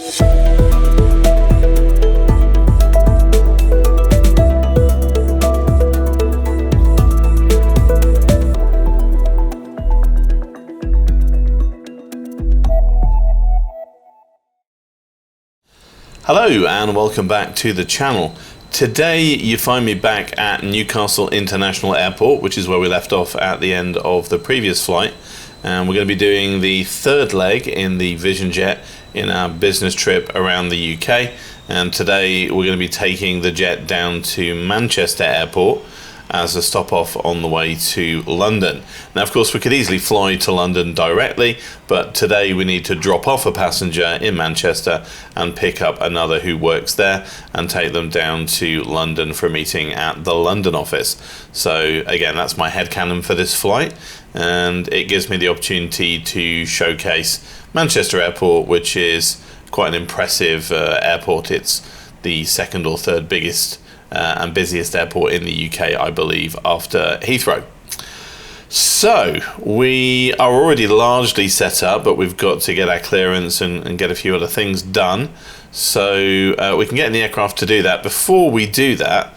Hello and welcome back to the channel. Today you find me back at Newcastle International Airport, which is where we left off at the end of the previous flight, and we're going to be doing the third leg in the Vision Jet in our business trip around the UK. And today we're going to be taking the jet down to Manchester Airport as a stop off on the way to London. Now of course we could easily fly to London directly, but today we need to drop off a passenger in Manchester and pick up another who works there and take them down to London for a meeting at the London office. So again, that's my headcanon for this flight, and it gives me the opportunity to showcase Manchester Airport, which is quite an impressive airport. It's the second or third biggest and busiest airport in the UK, I believe, after Heathrow. So we are already largely set up, but we've got to get our clearance and get a few other things done, so we can get in the aircraft to do that. Before we do that,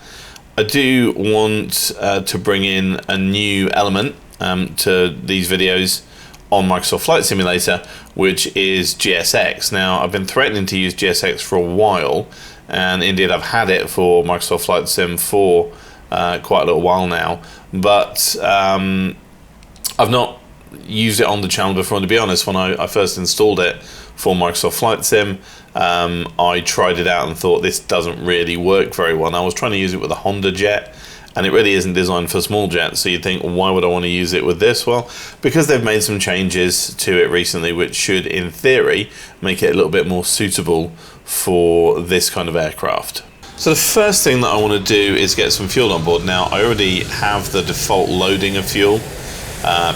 I do want to bring in a new element to these videos on Microsoft Flight Simulator, which is GSX. Now I've been threatening to use GSX for a while, and indeed I've had it for Microsoft Flight Sim for quite a little while now, but I've not used it on the channel before. And to be honest, when I first installed it for Microsoft Flight Sim, I tried it out and thought this doesn't really work very well. Now, I was trying to use it with a Honda jet, and it really isn't designed for small jets, so you'd think, why would I want to use it with this? Well, because they've made some changes to it recently, which should, in theory, make it a little bit more suitable for this kind of aircraft. So the first thing that I want to do is get some fuel on board. Now, I already have the default loading of fuel,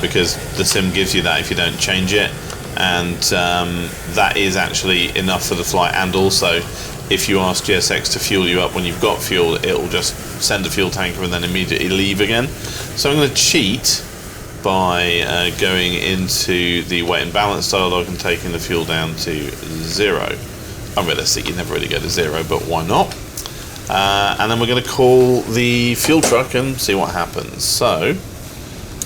because the sim gives you that if you don't change it, and that is actually enough for the flight. And also, if you ask GSX to fuel you up when you've got fuel, it'll just send a fuel tanker and then immediately leave again. So I'm going to cheat by going into the weight and balance dialog and taking the fuel down to 0. Unrealistic, you never really go to 0, but why not? And then we're going to call the fuel truck and see what happens. So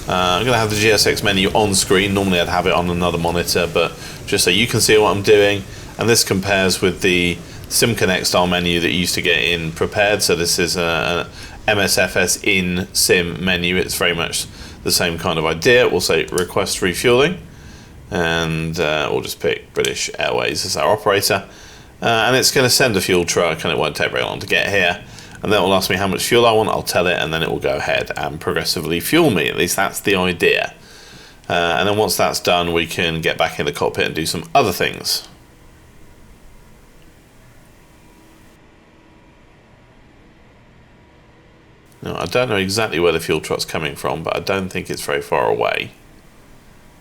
I'm going to have the GSX menu on screen. Normally I'd have it on another monitor, but just so you can see what I'm doing. And this compares with the SimConnect style menu that you used to get in Prepared. So this is a MSFS in Sim menu. It's very much the same kind of idea. We'll say request refueling, and we'll just pick British Airways as our operator. And it's going to send a fuel truck, and it won't take very long to get here. And then it will ask me how much fuel I want. I'll tell it, and then it will go ahead and progressively fuel me. At least that's the idea. And then once that's done, we can get back in the cockpit and do some other things. Now, I don't know exactly where the fuel truck's coming from, but I don't think it's very far away.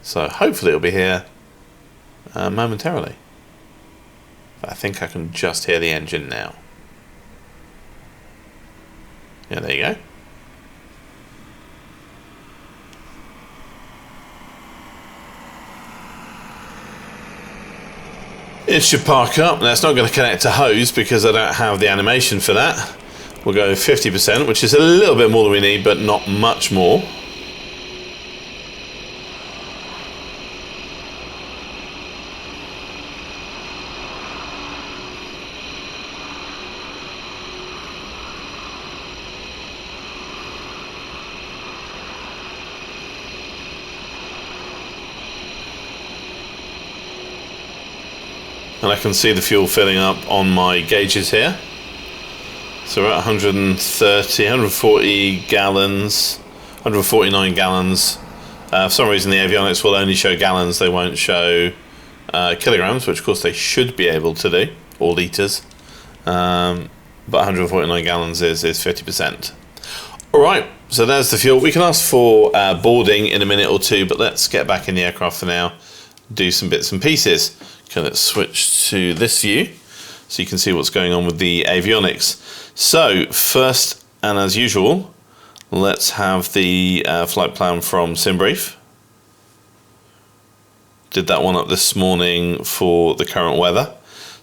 So hopefully it'll be here momentarily. But I think I can just hear the engine now. Yeah, there you go. It should park up. Now, it's not going to connect to hose because I don't have the animation for that. We'll go 50%, which is a little bit more than we need, but not much more. And I can see the fuel filling up on my gauges here. So we're at 140 gallons, 149 gallons. For some reason the avionics will only show gallons, they won't show kilograms, which of course they should be able to do, or litres. But 149 gallons is 50%. Alright, so there's the fuel. We can ask for boarding in a minute or two, but let's get back in the aircraft for now, do some bits and pieces. Okay, let's switch to this view so you can see what's going on with the avionics. So first, and as usual, let's have the flight plan from SimBrief. Did that one up this morning for the current weather.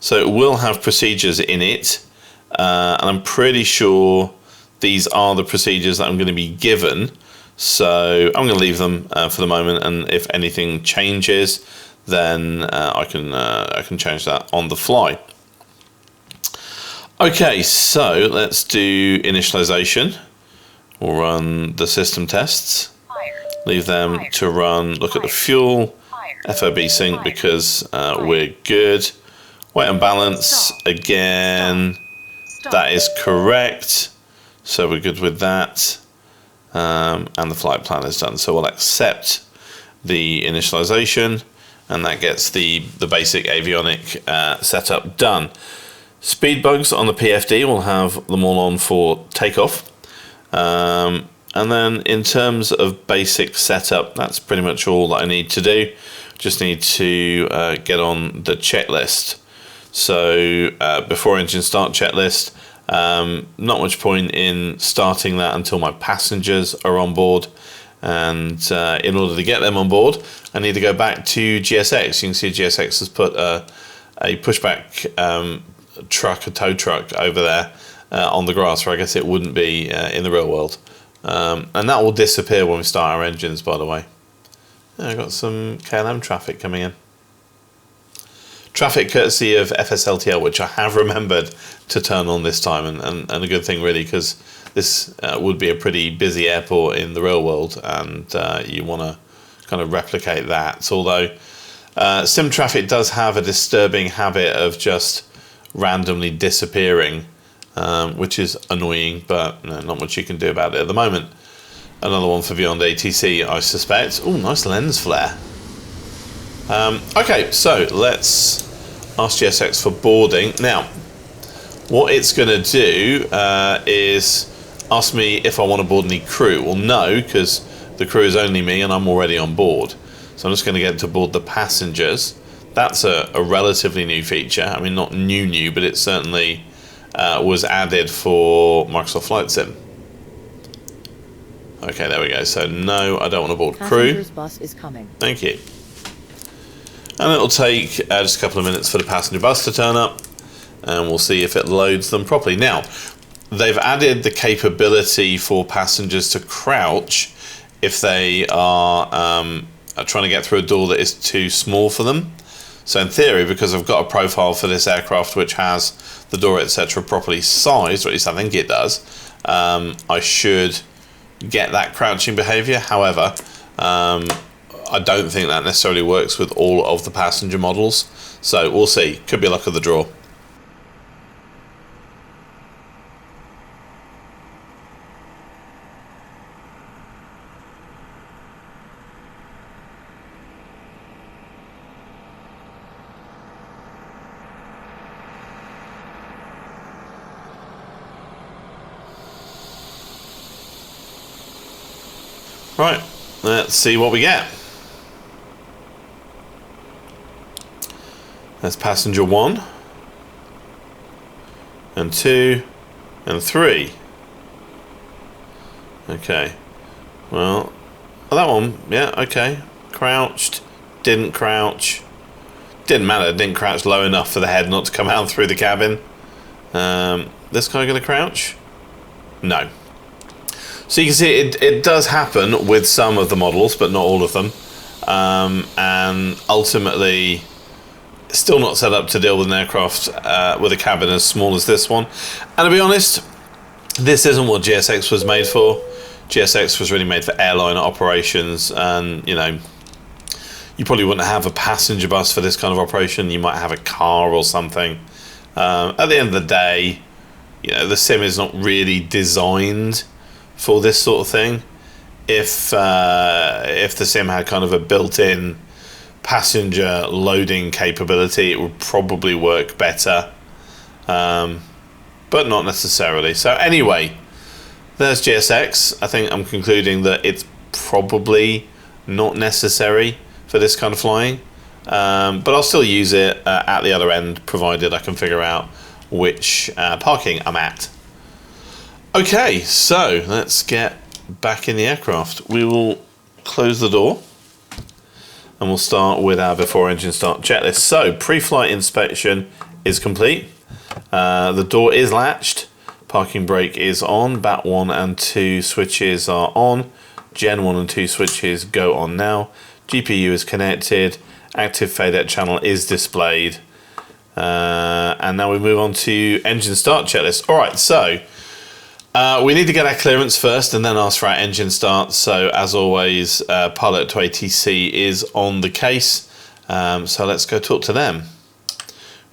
So it will have procedures in it, and I'm pretty sure these are the procedures that I'm going to be given. So I'm going to leave them for the moment, and if anything changes, then I can change that on the fly. Okay, so let's do initialization. We'll run the system tests. Leave them to run. Look at the fuel, FOB sync because we're good. Weight and balance again. That is correct. So we're good with that. And the flight plan is done. So we'll accept the initialization, and that gets the basic avionic setup done. Speed bugs on the PFD, we'll have them all on for takeoff. And then in terms of basic setup, that's pretty much all that I need to do. Just need to get on the checklist. So before engine start checklist, not much point in starting that until my passengers are on board. And in order to get them on board, I need to go back to GSX. You can see GSX has put a pushback truck, a tow truck over there on the grass, where I guess it wouldn't be in the real world. And that will disappear when we start our engines, by the way. I've got some KLM traffic coming in. Traffic courtesy of FSLTL, which I have remembered to turn on this time, and a good thing really, because this would be a pretty busy airport in the real world, and you want to kind of replicate that. Although sim traffic does have a disturbing habit of just randomly disappearing, which is annoying, but not much you can do about it at the moment. Another one for beyond ATC, I suspect. Oh, nice lens flare. Okay, so let's ask GSX for boarding. Now, what it's going to do is ask me if I want to board any crew. Well, no, because the crew is only me and I'm already on board. So I'm just going to get to board the passengers. That's a relatively new feature. I mean, not new, but it certainly was added for Microsoft Flight Sim. Okay, there we go. So no, I don't want to board crew. Passenger's bus is coming. Thank you. And it'll take just a couple of minutes for the passenger bus to turn up, and we'll see if it loads them properly. Now, they've added the capability for passengers to crouch if they are trying to get through a door that is too small for them. So in theory, because I've got a profile for this aircraft which has the door, etc., properly sized, or at least I think it does, I should get that crouching behavior. However, I don't think that necessarily works with all of the passenger models. So we'll see. Could be luck of the draw. Right, let's see what we get. That's passenger 1 and 2 and 3. Okay, well, that one, yeah, okay. Crouched, didn't crouch. Didn't matter, didn't crouch low enough for the head not to come out through the cabin. This guy gonna crouch? No. So you can see it does happen with some of the models, but not all of them. And ultimately, still not set up to deal with an aircraft with a cabin as small as this one. And to be honest, this isn't what GSX was made for. GSX was really made for airline operations, and you know, you probably wouldn't have a passenger bus for this kind of operation. You might have a car or something. At the end of the day, you know, the sim is not really designed for this sort of thing. If the sim had kind of a built-in passenger loading capability, it would probably work better, but not necessarily. So anyway, there's GSX. I think I'm concluding that it's probably not necessary for this kind of flying, but I'll still use it at the other end, provided I can figure out which parking I'm at. Okay, so let's get back in the aircraft. We will close the door and we'll start with our before engine start checklist. So pre-flight inspection is complete. The door is latched. Parking brake is on. BAT 1 and 2 switches are on. Gen 1 and 2 switches go on now. GPU is connected. Active FADEC channel is displayed. And now we move on to engine start checklist. Alright, so we need to get our clearance first and then ask for our engine start. So as always, Pilot to ATC is on the case. So let's go talk to them.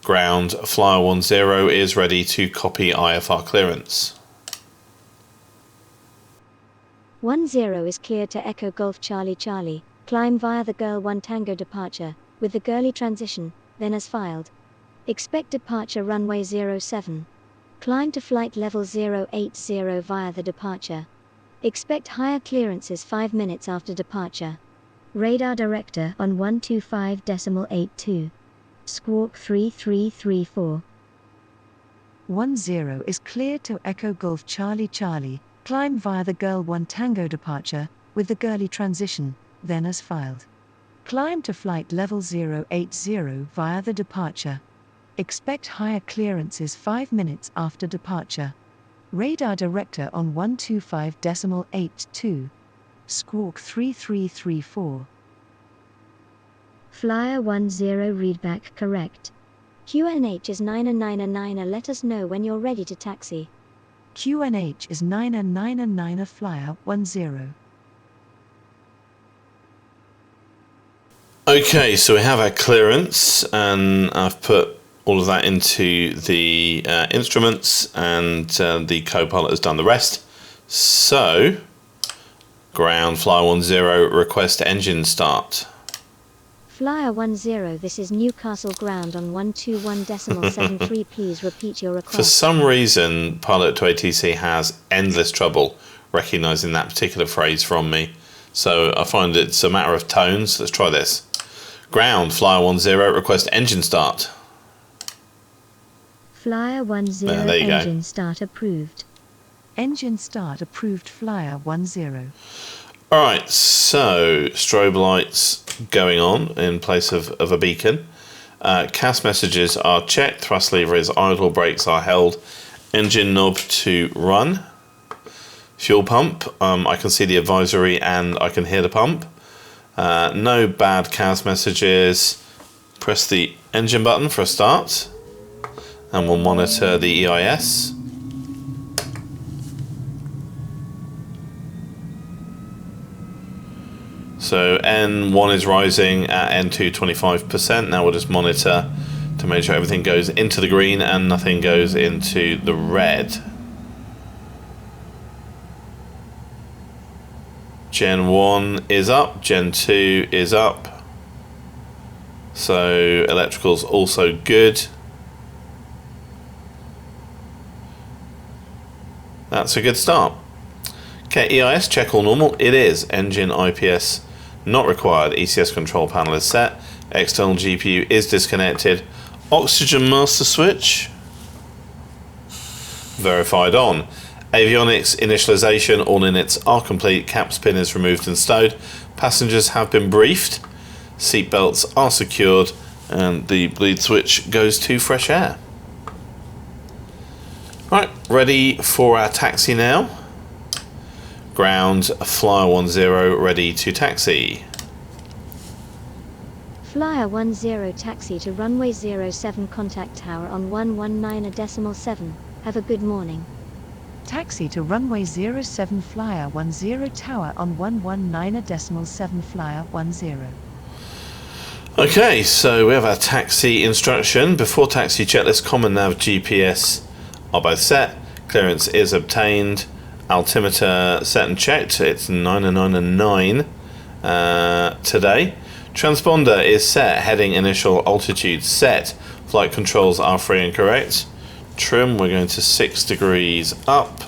Ground, Flyer 10 is ready to copy IFR clearance. 10 is cleared to Echo Golf Charlie Charlie. Climb via the Girl 1 Tango departure, with the girly transition, then as filed. Expect departure runway 07. Climb to flight level 080 via the departure. Expect higher clearances 5 minutes after departure. Radar director on 125.82. Squawk 3334. 10 is cleared to Echo Golf Charlie Charlie. Climb via the Girl 1 Tango departure, with the girly transition, then as filed. Climb to flight level 080 via the departure. Expect higher clearances 5 minutes after departure. Radar director on 125.82. Squawk 3334. Flyer 10 readback correct. QNH is 999. Let us know when you're ready to taxi. QNH is 999 Flyer 10. Okay, so we have our clearance, and I've put all of that into the instruments, and the co-pilot has done the rest. So, ground, Flyer 10, request engine start. Flyer 10, this is Newcastle ground on 121.73. Please repeat your request. For some reason, Pilot to ATC has endless trouble recognising that particular phrase from me. So I find it's a matter of tones. Let's try this. Ground, Flyer 10, request engine start. Flyer 10, engine start approved. Engine start approved Flyer 10. Alright, so strobe lights going on in place of a beacon. CAS messages are checked, thrust lever is idle, brakes are held, engine knob to run. Fuel pump, I can see the advisory and I can hear the pump. No bad CAS messages. Press the engine button for a start and we'll monitor the EIS. So N1 is rising at N2 25%. Now we'll just monitor to make sure everything goes into the green and nothing goes into the red. Gen 1 is up, Gen 2 is up. So electrical's also good. That's a good start. Okay, EIS check all normal. It is. Engine IPS not required. ECS control panel is set. External GPU is disconnected. Oxygen master switch verified on. Avionics initialization, all units are complete. Cap spin is removed and stowed. Passengers have been briefed. Seatbelts are secured, and the bleed switch goes to fresh air. Right, ready for our taxi now. Ground, Flyer 10, ready to taxi. Flyer 10 taxi to runway 07, contact tower on 119.7. Have a good morning. Taxi to runway 07 Flyer 10 tower on 119.7 Flyer 10. Okay, so we have our taxi instruction. Before taxi checklist, common nav, GPS are both set. Clearance is obtained. Altimeter set and checked. It's 999 today. Transponder is set. Heading initial altitude set. Flight controls are free and correct. Trim, we're going to 6 degrees up.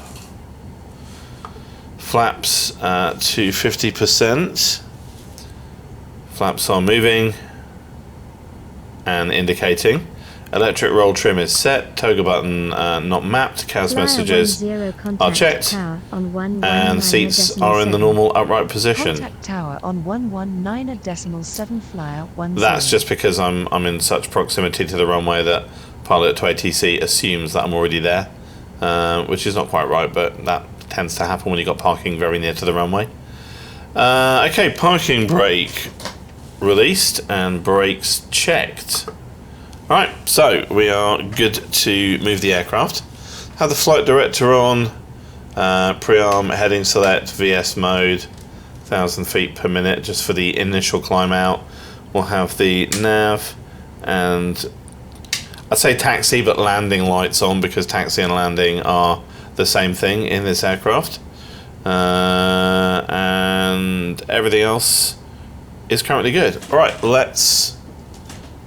Flaps to 50%. Flaps are moving and indicating. Electric roll trim is set. Toga button not mapped. CAS messages are checked. And seats are in the normal upright position. Contact tower on 119.7 Flyer 10. That's just because I'm in such proximity to the runway that pilot to ATC assumes that I'm already there, which is not quite right, but that tends to happen when you've got parking very near to the runway. Okay, parking brake released and brakes checked. Alright, so we are good to move the aircraft. Have the flight director on, pre-arm, heading select, VS mode, 1,000 feet per minute just for the initial climb out. We'll have the nav and I'd say taxi, but landing lights on, because taxi and landing are the same thing in this aircraft. And everything else is currently good. Alright, let's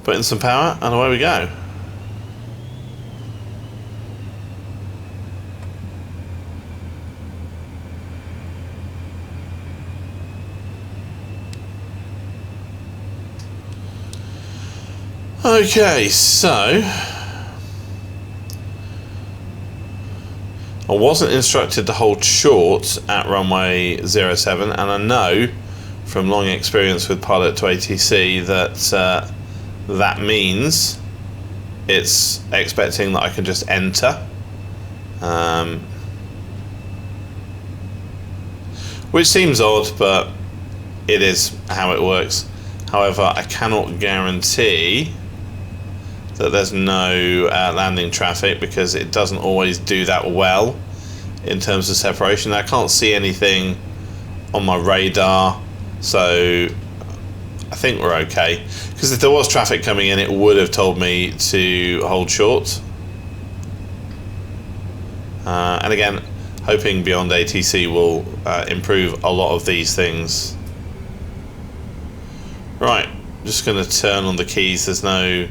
put in some power and away we go. Okay, so I wasn't instructed to hold short at runway 07, and I know from long experience with pilot to ATC that that means it's expecting that I can just enter, which seems odd, but it is how it works. However, I cannot guarantee that there's no landing traffic, because it doesn't always do that well in terms of separation. I can't see anything on my radar, so I think we're okay, because if there was traffic coming in, it would have told me to hold short. And again, hoping Beyond ATC will improve a lot of these things. Right, just going to turn on the keys. There's no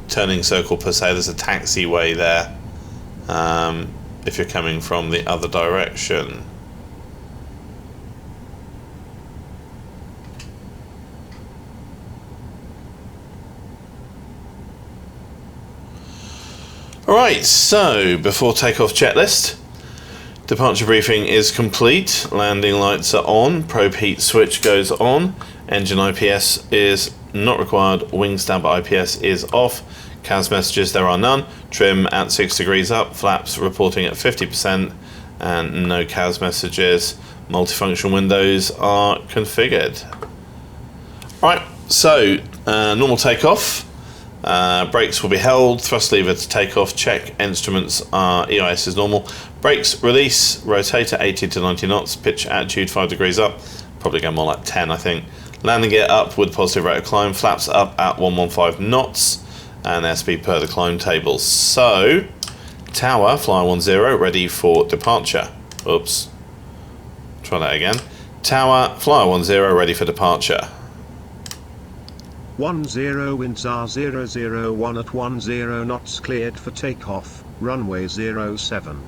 turning circle per se, there's a taxiway there if you're coming from the other direction. Alright, so before takeoff checklist, departure briefing is complete, landing lights are on, probe heat switch goes on, engine IPS is not required, wing stabber IPS is off, CAS messages there are none, trim at 6 degrees up, flaps reporting at 50%, and no CAS messages. Multifunction windows are configured. Alright, so normal takeoff, brakes will be held, thrust lever to take off, check, instruments are EIS is normal, brakes release, rotate at 80 to 90 knots, pitch attitude 5 degrees up, probably go more like 10 I think. Landing gear up with positive rate of climb, flaps up at 115 knots, and airspeed per the climb tables. So, tower, fly 10, ready for departure. Oops. Try that again. Tower, fly 10, ready for departure. 10 winds are 001 at 10 knots, cleared for takeoff, runway 07.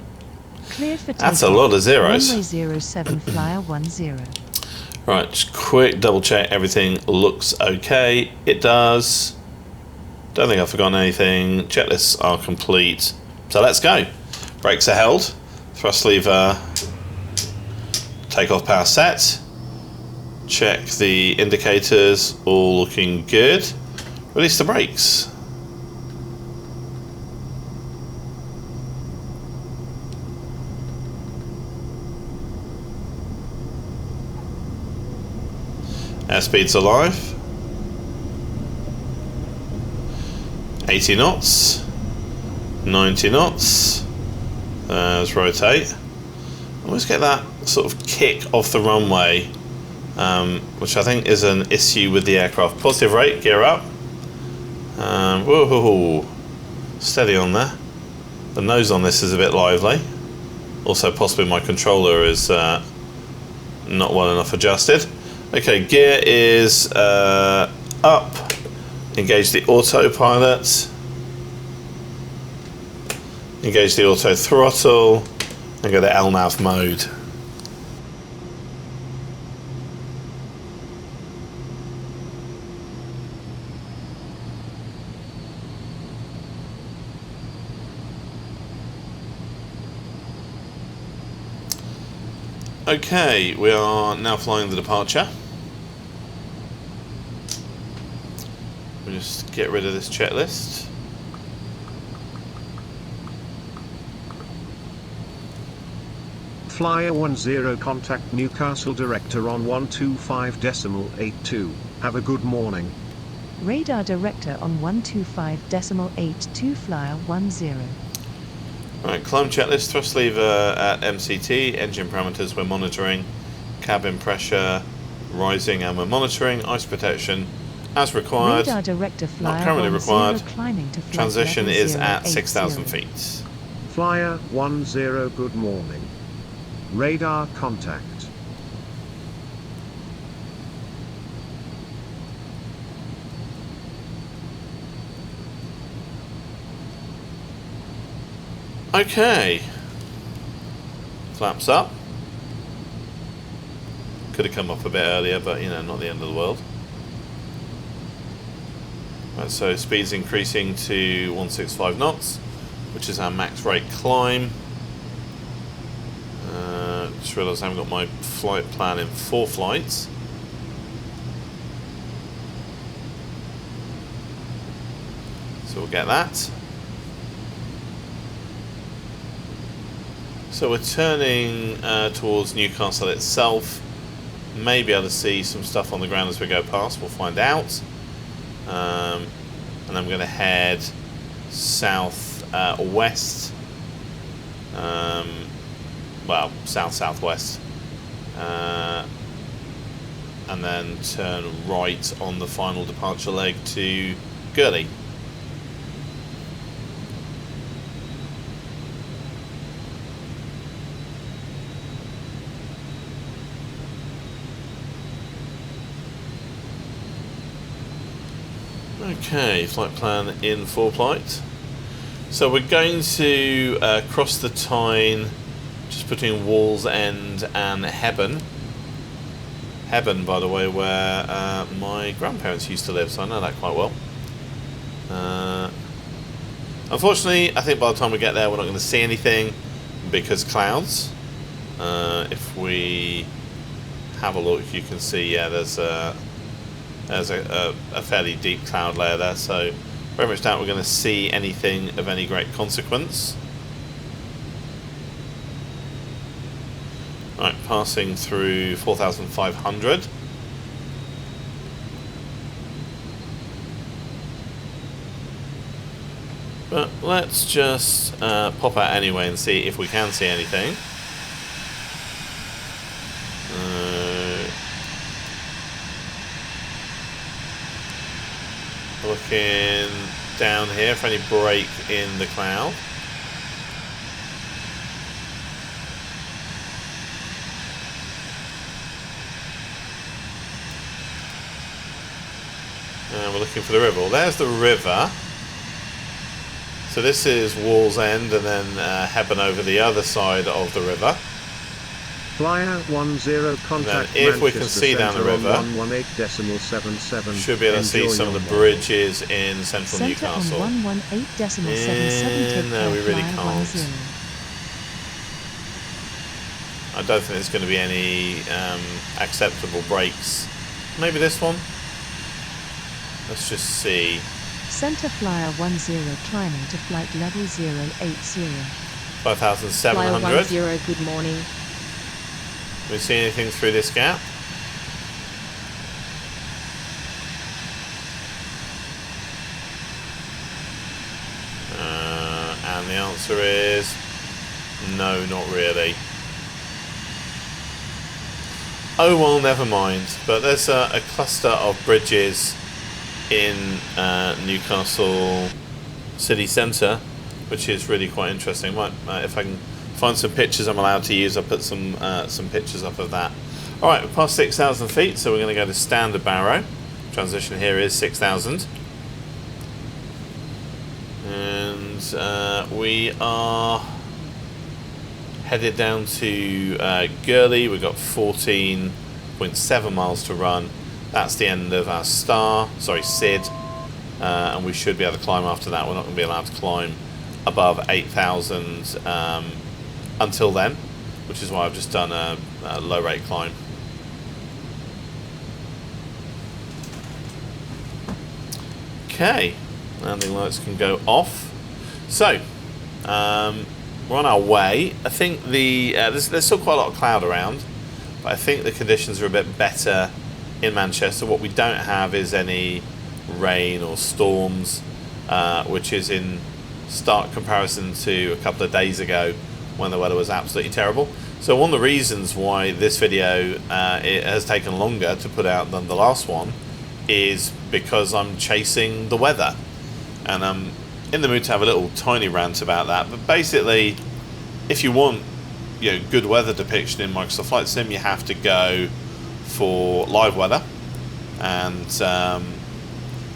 Cleared for takeoff. That's a lot of zeros. Runway 07, flyer 10. Right, just quick double check everything looks okay. It does. Don't think I've forgotten anything. Checklists are complete. So let's go. Brakes are held. Thrust lever. Takeoff power set. Check the indicators. All looking good. Release the brakes. Airspeed's alive. 80 knots. 90 knots. Let's rotate. Always get that sort of kick off the runway, which I think is an issue with the aircraft. Positive rate, gear up. Whoa, steady on there. The nose on this is a bit lively. Also, possibly my controller is not well enough adjusted. Okay, gear is up. Engage the autopilot. Engage the auto throttle. And go to LNAV mode. Okay, we are now flying the departure. We'll just get rid of this checklist. Flyer 10 contact Newcastle director on 125.82. Have a good morning. Radar director on 125.82 Flyer 10. Alright, climb checklist, thrust lever at MCT, engine parameters we're monitoring, cabin pressure rising and we're monitoring, ice protection as required, Radar director Flyer not currently 10 required, climbing to flight transition level is at 080. 6,000 feet. Flyer 10 good morning. Radar contact. Okay. Flaps up. Could have come up a bit earlier, but you know, not the end of the world. Right, so speed's increasing to 165 knots, which is our max rate climb. Just realised I haven't got my flight plan in 4 flights. So we'll get that. So we're turning towards Newcastle itself. May be able to see some stuff on the ground as we go past. We'll find out. And I'm going to head south west. Well, south-southwest. And then turn right on the final departure leg to Gurley. Okay, flight plan in 4 flight. So we're going to cross the Tyne just between Wallsend and Hebburn. Hebburn, by the way, where my grandparents used to live, so I know that quite well. Unfortunately, I think by the time we get there we're not going to see anything because clouds. If we have a look, you can see, yeah, there's a fairly deep cloud layer there, so very much doubt we're going to see anything of any great consequence. Right, passing through 4,500. But let's just pop out anyway and see if we can see anything. Looking down here for any break in the cloud. And we're looking for the river. Well, there's the river. So this is Wallsend and then Hebburn over the other side of the river. Flyer 10 contact if we can see down the river, 118.77. should be able to see some of the bridges in central Newcastle. On 118.77. No, we really can't. I don't think there's going to be any acceptable breaks. Maybe this one? Let's just see. Centre Flyer 10 climbing to flight level 080. 5,700. Flyer 10, good morning. We see anything through this gap? And the answer is no, not really. Oh well, never mind. But there's a cluster of bridges in Newcastle city centre, which is really quite interesting. Right, if I can find some pictures I'm allowed to use, I'll put some pictures up of that. Alright, we're past 6,000 feet, so we're going to go to standard barrow. Transition here is 6,000. And we are headed down to Gurley. We've got 14.7 miles to run. That's the end of our SID. And we should be able to climb after that. We're not going to be allowed to climb above 8,000 until then, which is why I've just done a low rate climb. Okay, landing lights can go off. So we're on our way. I think there's still quite a lot of cloud around, but I think the conditions are a bit better in Manchester. What we don't have is any rain or storms, which is in stark comparison to a couple of days ago when the weather was absolutely terrible. So one of the reasons why this video it has taken longer to put out than the last one is because I'm chasing the weather, and I'm in the mood to have a little tiny rant about that. But basically, if you want good weather depiction in Microsoft Flight Sim, you have to go for live weather, and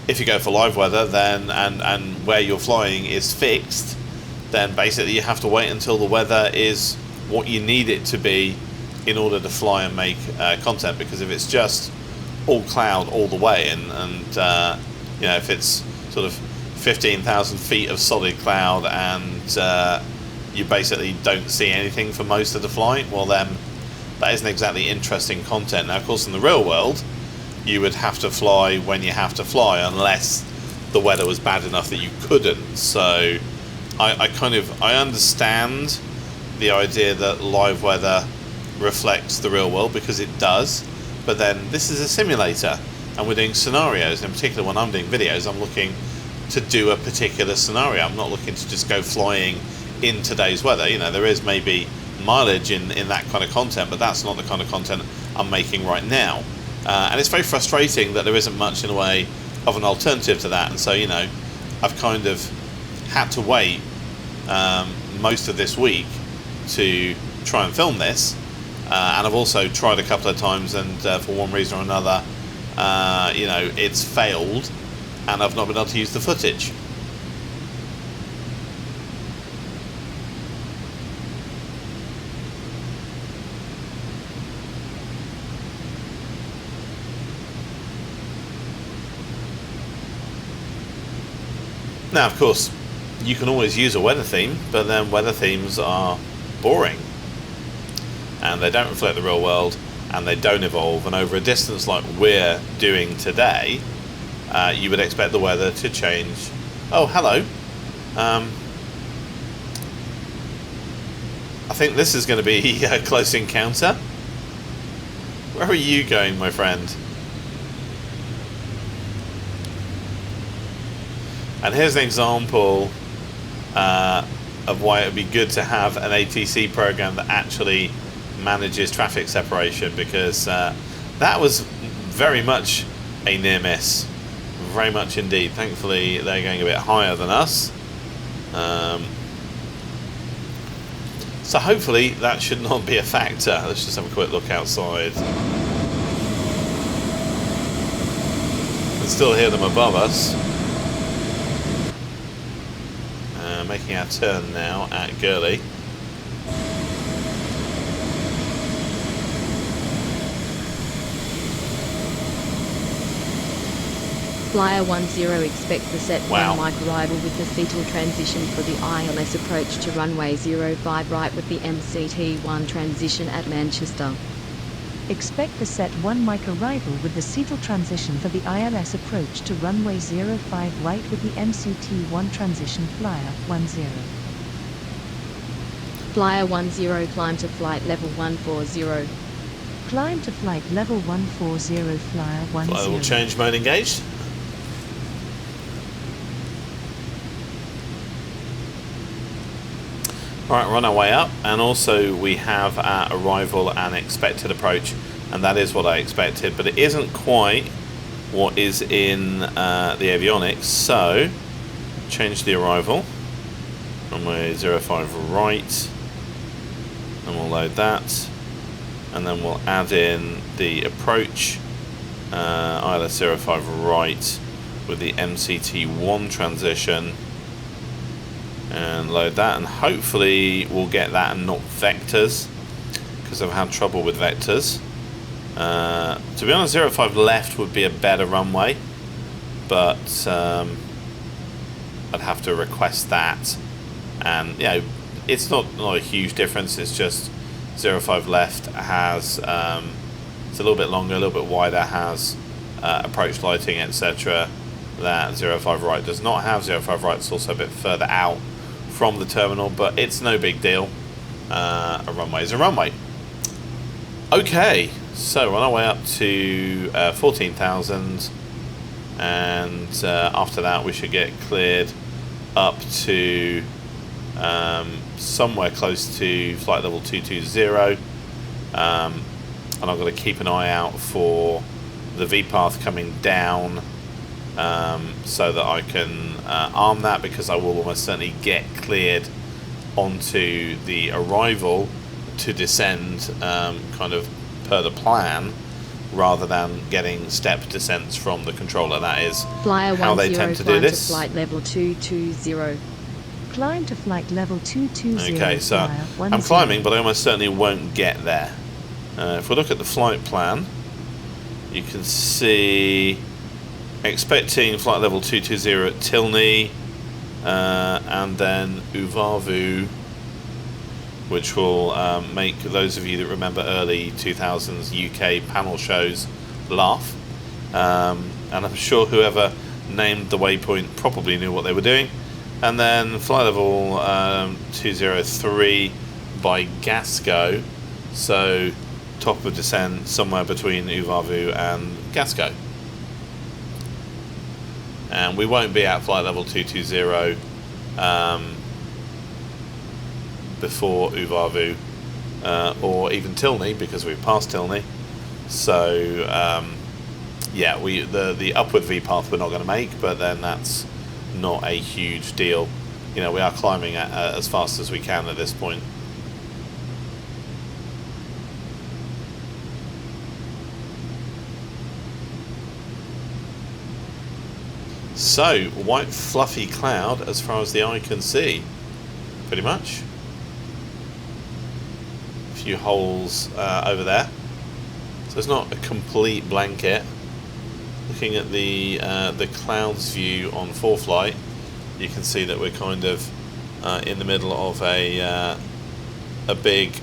if you go for live weather, then and where you're flying is fixed, then basically you have to wait until the weather is what you need it to be in order to fly and make content. Because if it's just all cloud all the way, and if it's sort of 15,000 feet of solid cloud and you basically don't see anything for most of the flight, well then that isn't exactly interesting content. Now of course in the real world you would have to fly when you have to fly, unless the weather was bad enough that you couldn't. So I understand the idea that live weather reflects the real world, because it does, but then this is a simulator and we're doing scenarios. In particular, when I'm doing videos, I'm looking to do a particular scenario. I'm not looking to just go flying in today's weather. There is maybe mileage in that kind of content, but that's not the kind of content I'm making right now. And it's very frustrating that there isn't much in the way of an alternative to that. And so, I've kind of had to wait most of this week to try and film this. And I've also tried a couple of times, and for one reason or another, it's failed, and I've not been able to use the footage. Now, of course, you can always use a weather theme, but then weather themes are boring, and they don't reflect the real world, and they don't evolve. And over a distance like we're doing today, you would expect the weather to change. Oh, hello. I think this is going to be a close encounter. Where are you going, my friend? And here's an example of why it would be good to have an ATC program that actually manages traffic separation, because that was very much a near miss. Very much indeed. Thankfully, they're going a bit higher than us. So hopefully that should not be a factor. Let's just have a quick look outside. You can still hear them above us. Making our turn now at Gurley. Flyer 10, expect the set 1 mic arrival with the Seattle transition for the ILS approach to runway 05 right with the MCT1 transition at Manchester. Expect the set 1 mic arrival with the Seattle transition for the ILS approach to runway 05 right with the MCT1 transition. Flyer 10. Flyer 10, climb to flight level 140. Climb to flight level 140, Flyer 10. Flight level change mode engaged. Alright, we're on our way up, and also we have our arrival and expected approach, and that is what I expected, but it isn't quite what is in the avionics. So change the arrival, runway 05 right, and we'll load that, and then we'll add in the approach, ILS 05 right with the MCT1 transition, and load that, and hopefully we'll get that and not vectors, because I've had trouble with vectors. To be honest, 05 left would be a better runway, but I'd have to request that, and it's not a huge difference. It's just 05 left has it's a little bit longer, a little bit wider, has approach lighting, etc. that 05 right does not have. 05 right is also a bit further out from the terminal, but it's no big deal. A runway is a runway. Okay, so we're on our way up to 14,000, and after that we should get cleared up to somewhere close to flight level 220, and I'm going to keep an eye out for the V path coming down, so that I can arm that, because I will almost certainly get cleared onto the arrival to descend kind of per the plan, rather than getting step descents from the controller. That is Flyer how they tend to do this. To flight level 220. Climb to flight level 220. Okay, so I'm climbing, but I almost certainly won't get there. If we look at the flight plan, you can see expecting flight level 220 at Tilney, and then Uvavu, which will make those of you that remember early 2000s UK panel shows laugh. And I'm sure whoever named the waypoint probably knew what they were doing. And then flight level 203 by Gasco, so top of descent somewhere between Uvavu and Gasco. And we won't be at flight level 220 before Uvavu or even Tilney, because we've passed Tilney. So yeah, the upward V path we're not going to make, but then that's not a huge deal. You know, we are climbing at as fast as we can at this point. So, white fluffy cloud as far as the eye can see, pretty much. A few holes over there, so it's not a complete blanket. Looking at the clouds view on ForeFlight, you can see that we're kind of in the middle of a big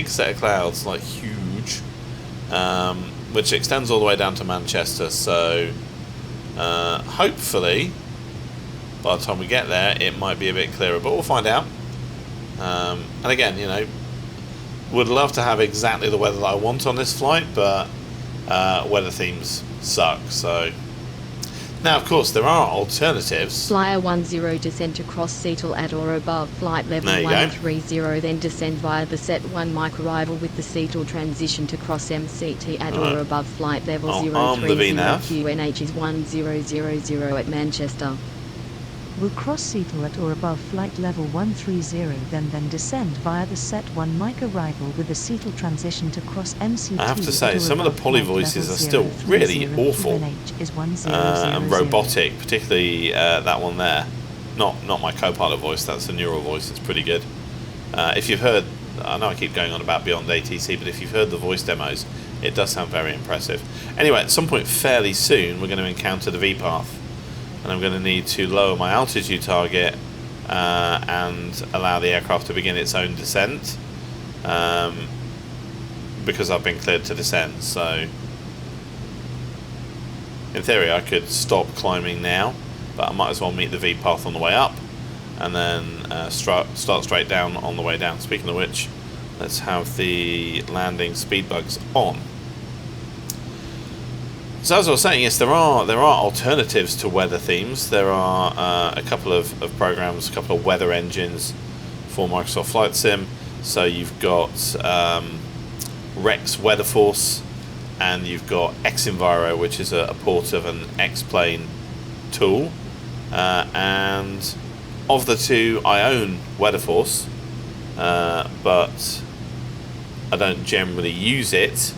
set of clouds, like huge, which extends all the way down to Manchester. So hopefully by the time we get there it might be a bit clearer, but we'll find out. And again, you know, would love to have exactly the weather that I want on this flight, but weather themes suck. So now, of course, there are alternatives. Flyer 10 descent across Seattle at or above flight level 130, then descend via the Set 1 mic arrival with the Seattle transition to cross MCT at or above flight level 030. QNH is 1000 at Manchester. Will cross Seattle at or above flight level 130, then descend via the Set 1 mic arrival with the Seattle transition to cross MCT. I have to say, some of the poly voices are still really awful and robotic, particularly that one there. Not my co-pilot voice, that's a neural voice, it's pretty good. If you've heard, I know I keep going on about Beyond ATC, but if you've heard the voice demos, it does sound very impressive. Anyway, at some point fairly soon, we're going to encounter the V-path. And I'm going to need to lower my altitude target and allow the aircraft to begin its own descent, because I've been cleared to descend. So in theory I could stop climbing now, but I might as well meet the V path on the way up and then start straight down on the way down. Speaking of which, let's have the landing speed bugs on. So as I was saying, yes, there are alternatives to weather themes. There are a couple of programs, a couple of weather engines for Microsoft Flight Sim. So you've got Rex Weather Force, and you've got Xenviro, which is a port of an X-Plane tool. And of the two, I own Weather Force, but I don't generally use it.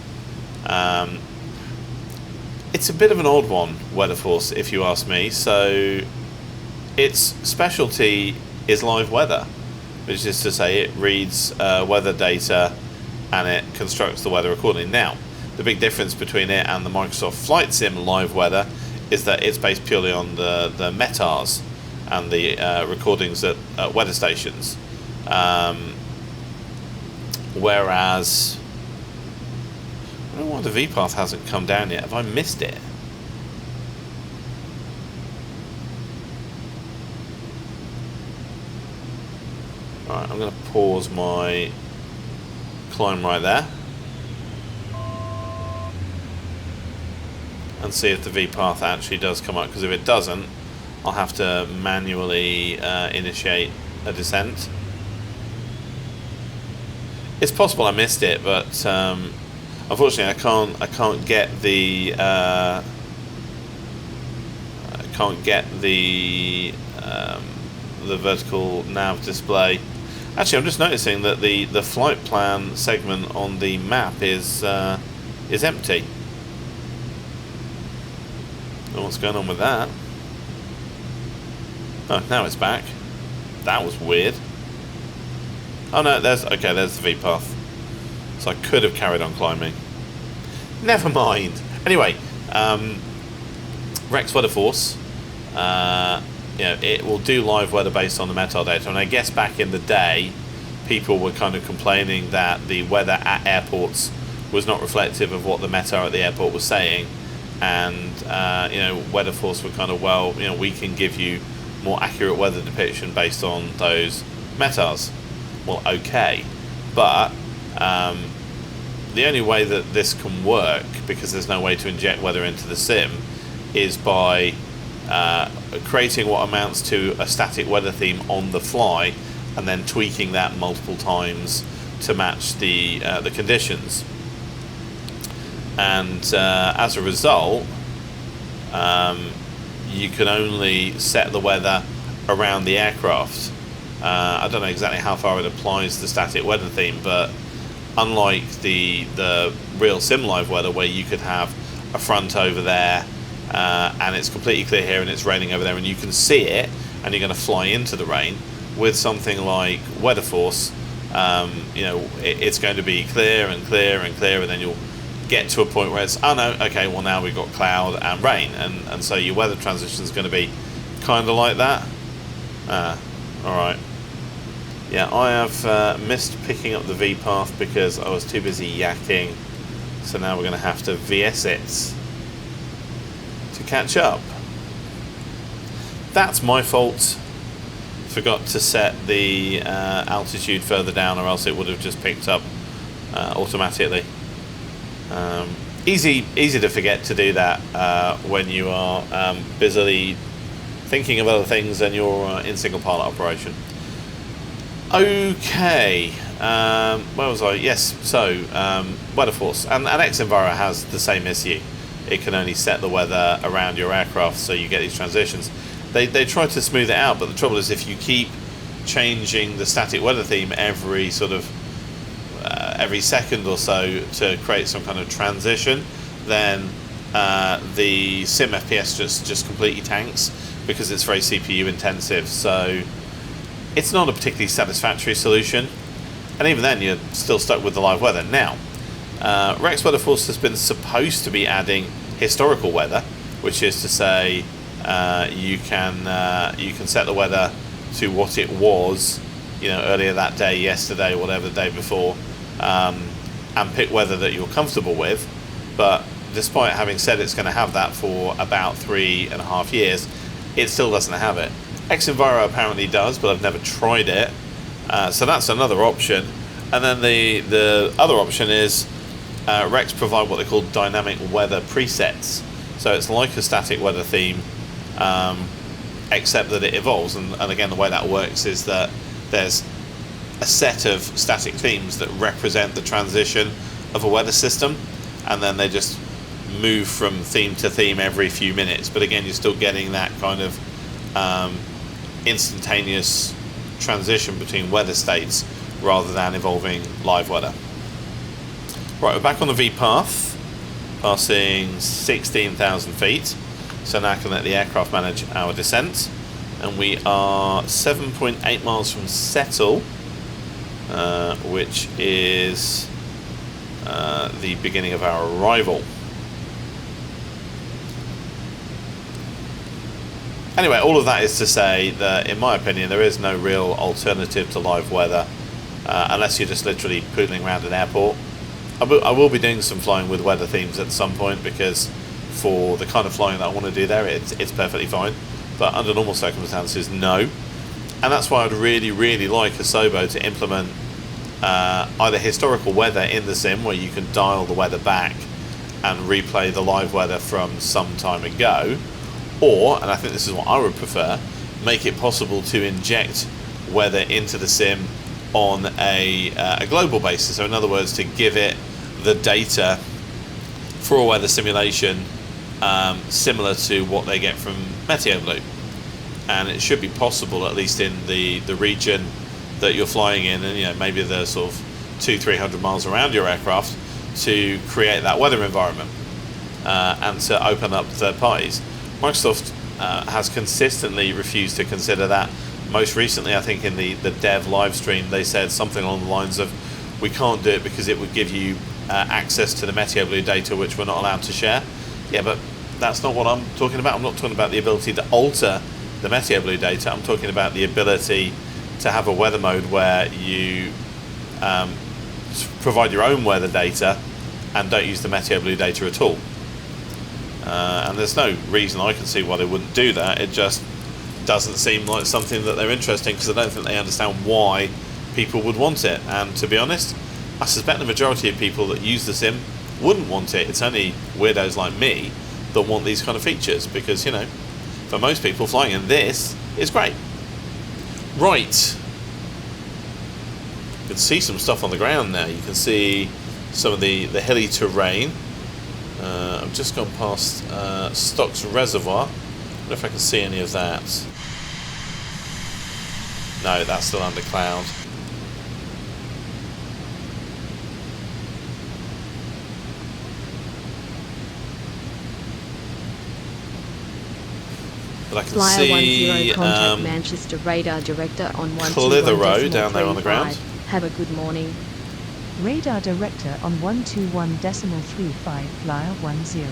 It's a bit of an odd one, Weather Force, if you ask me. So its specialty is live weather, which is to say it reads weather data and it constructs the weather accordingly. Now, the big difference between it and the Microsoft Flight Sim live weather is that it's based purely on the METARs and the recordings at weather stations. Whereas I don't know why the V-path hasn't come down yet. Have I missed it? Right, I'm going to pause my climb right there and see if the V path actually does come up, because if it doesn't, I'll have to manually initiate a descent. It's possible I missed it, but unfortunately I can't get the the vertical nav display. Actually, I'm just noticing that the flight plan segment on the map is empty. Don't know what's going on with that. Oh, now it's back. That was weird. Oh no, there's the V path. So I could have carried on climbing. Never mind. Anyway, Rex Weather Force. It will do live weather based on the METAR data, and I guess back in the day people were kind of complaining that the weather at airports was not reflective of what the METAR at the airport was saying, and Weather Force were kind of, well, we can give you more accurate weather depiction based on those METARs. Well, okay, but the only way that this can work, because there's no way to inject weather into the sim, is by creating what amounts to a static weather theme on the fly, and then tweaking that multiple times to match the conditions. And as a result, you can only set the weather around the aircraft. I don't know exactly how far it applies the static weather theme, but unlike the real sim live weather, where you could have a front over there and it's completely clear here and it's raining over there and you can see it and you're going to fly into the rain, with something like Weather Force, it's going to be clear and clear and clear, and then you'll get to a point where it's, oh no, okay, well now we've got cloud and rain, and so your weather transition is going to be kind of like that. Alright. Yeah, I have missed picking up the V path because I was too busy yakking, so now we're going to have to VS it to catch up. That's my fault. Forgot to set the altitude further down, or else it would have just picked up automatically. Easy to forget to do that when you are busily thinking of other things and you're in single pilot operation. Okay, where was I? Yes, so Weather Force, and X-Enviro has the same issue. It can only set the weather around your aircraft, so you get these transitions. They try to smooth it out, but the trouble is, if you keep changing the static weather theme every every second or so to create some kind of transition, then the sim FPS just completely tanks, because it's very CPU intensive. So it's not a particularly satisfactory solution, and even then you're still stuck with the live weather. Now, Rex Weather Force has been supposed to be adding historical weather, which is to say you can set the weather to what it was, earlier that day, yesterday, whatever, the day before, and pick weather that you're comfortable with. But despite having said it's going to have that for about 3.5 years, it still doesn't have it. X-Enviro apparently does, but I've never tried it. So that's another option. And then the other option is Rex provide what they call dynamic weather presets. So it's like a static weather theme, except that it evolves. And again, the way that works is that there's a set of static themes that represent the transition of a weather system, and then they just move from theme to theme every few minutes. But again, you're still getting that kind of instantaneous transition between weather states rather than evolving live weather. Right, we're back on the V path, passing 16,000 feet. So now I can let the aircraft manage our descent, and we are 7.8 miles from Settle, which is the beginning of our arrival. Anyway, all of that is to say that, in my opinion, there is no real alternative to live weather, unless you're just literally poodling around an airport. I will be doing some flying with weather themes at some point, because for the kind of flying that I want to do there, it's perfectly fine. But under normal circumstances, no. And that's why I'd really like Asobo to implement either historical weather in the sim, where you can dial the weather back and replay the live weather from some time ago, or, and I think this is what I would prefer, make it possible to inject weather into the sim on a global basis. So in other words, to give it the data for a weather simulation similar to what they get from MeteoBlue. And it should be possible, at least in the region that you're flying in, and you know, maybe the sort of 200-300 miles around your aircraft, to create that weather environment and to open up third parties. Microsoft has consistently refused to consider that. Most recently, I think in the dev live stream, they said something along the lines of, we can't do it because it would give you access to the MeteoBlue data, which we're not allowed to share. Yeah, but that's not what I'm talking about. I'm not talking about the ability to alter the MeteoBlue data. I'm talking about the ability to have a weather mode where you provide your own weather data and don't use the MeteoBlue data at all. And there's no reason I can see why they wouldn't do that. It just doesn't seem like something that they're interested in, because I don't think they understand why people would want it. And to be honest, I suspect the majority of people that use the sim wouldn't want it. It's only weirdos like me that want these kind of features, because, you know, for most people, flying in this is great. Right. You can see some stuff on the ground now. You can see some of the hilly terrain. I've just gone past Stocks Reservoir. I wonder if I can see any of that. No, that's still under cloud. But I can Flyer see 10 contact Manchester radar director on 121 down there on the ground. Have a good morning. Radar director on 121.35, flyer 10.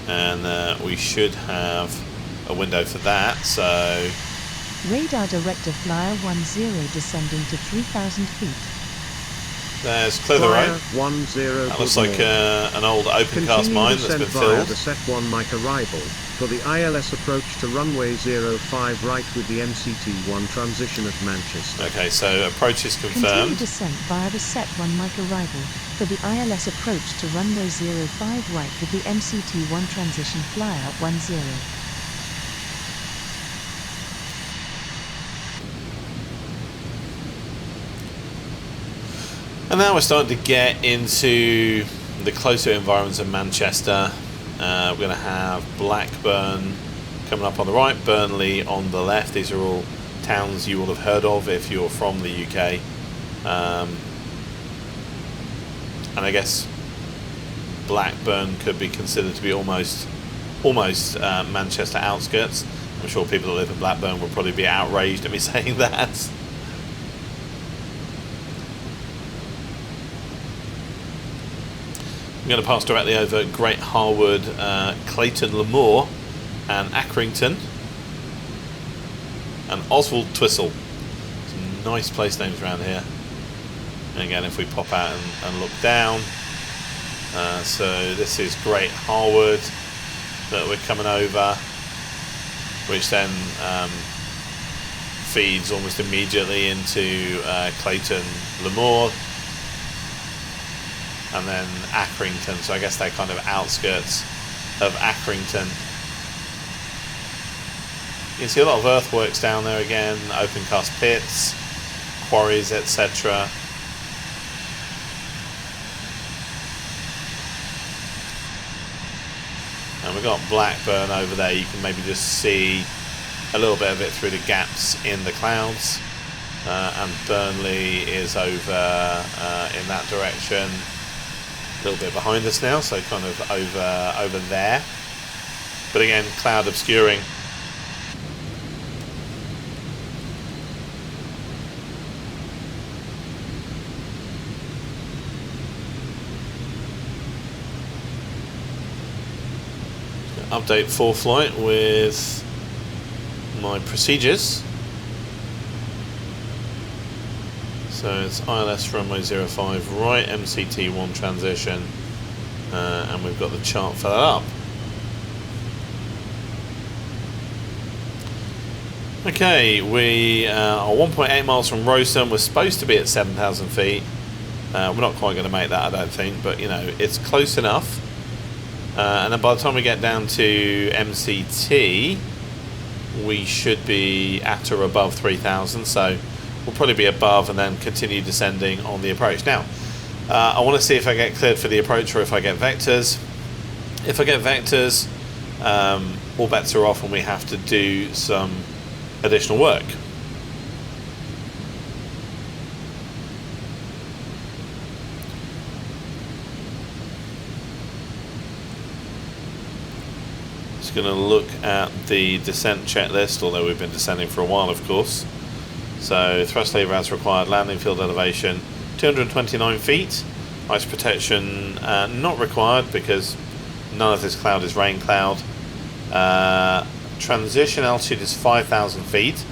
And we should have a window for that, so... Radar director flyer 10 descending to 3,000 feet. There's Clitheroe. That looks like an old open cast mine that's been filled. The set 1 mic arrival for the ILS approach to runway 05 right with the MCT1 transition at Manchester. Okay, so approach is Continue confirmed. descent via the set 1 mic arrival for the ILS approach to runway 05 right with the MCT1 transition flyer 10. And now we're starting to get into the closer environments of Manchester. We're going to have Blackburn coming up on the right, Burnley on the left. These are all towns you will have heard of if you're from the UK. And I guess Blackburn could be considered to be almost Manchester outskirts. I'm sure people that live in Blackburn will probably be outraged at me saying that. I'm going to pass directly over Great Harwood, Clayton Lemoore and Accrington and Oswald Twistle. Some nice place names around here. And again, if we pop out and look down, so this is Great Harwood that we're coming over, which then feeds almost immediately into Clayton Lemoore. And then Accrington, so I guess they're kind of outskirts of Accrington. You can see a lot of earthworks down there again, open cast pits, quarries, etc. And we've got Blackburn over there. You can maybe just see a little bit of it through the gaps in the clouds. And Burnley is over in that direction. A little bit behind us now, so kind of over there. But again, cloud obscuring. Update for flight with my procedures. So it's ILS runway 05 right, MCT1 transition, and we've got the chart for that up. Okay, we are 1.8 miles from Rowston. We're supposed to be at 7,000 feet. We're not quite going to make that, I don't think, but you know, it's close enough. And then by the time we get down to MCT, we should be at or above 3,000, so we'll probably be above and then continue descending on the approach. Now, I want to see if I get cleared for the approach or if I get vectors. If I get vectors, all bets are off and we have to do some additional work. Just going to look at the descent checklist, although we've been descending for a while, of course. So thrust lever as required, landing field elevation 229 feet, ice protection not required because none of this cloud is rain cloud. Transition altitude is 5,000 feet,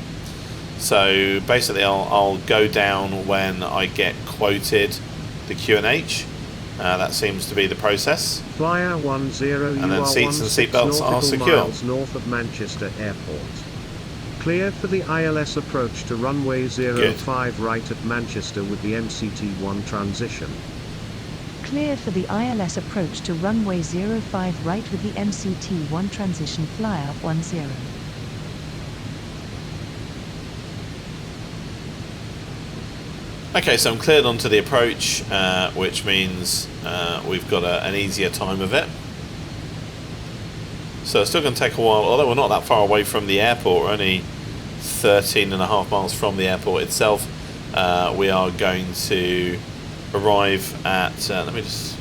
so basically I'll go down when I get quoted the QNH. That seems to be the process. Flyer 10, and then seats and seatbelts are secure. Miles north of Manchester Airport. Clear for the ILS approach to runway 05 right at Manchester with the MCT1 transition. Clear for the ILS approach to runway 05 right with the MCT1 transition, flyer 10. Okay, so I'm cleared onto the approach, which means we've got an easier time of it. So it's still going to take a while, although we're not that far away from the airport. We're only 13.5 miles from the airport itself. We are going to arrive at, let me just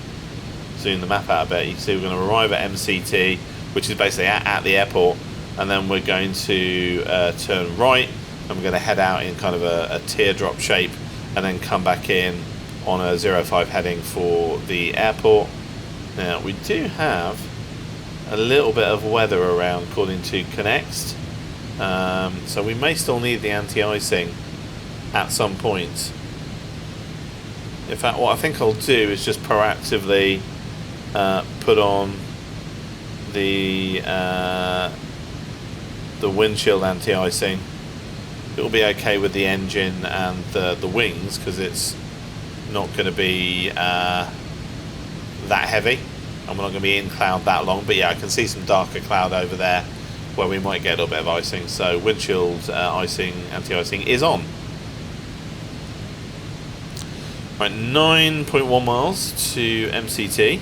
zoom the map out a bit. You can see we're going to arrive at MCT, which is basically at the airport, and then we're going to turn right, and we're going to head out in kind of a teardrop shape, and then come back in on a 05 heading for the airport. Now, we do have a little bit of weather around according to Connect, so we may still need the anti-icing at some point. In fact, what I think I'll do is just proactively put on the windshield anti-icing. It'll be okay with the engine and the wings because it's not going to be that heavy, and we're not going to be in cloud that long. But yeah, I can see some darker cloud over there where we might get a little bit of icing. So windshield icing, anti-icing is on. Right, 9.1 miles to MCT.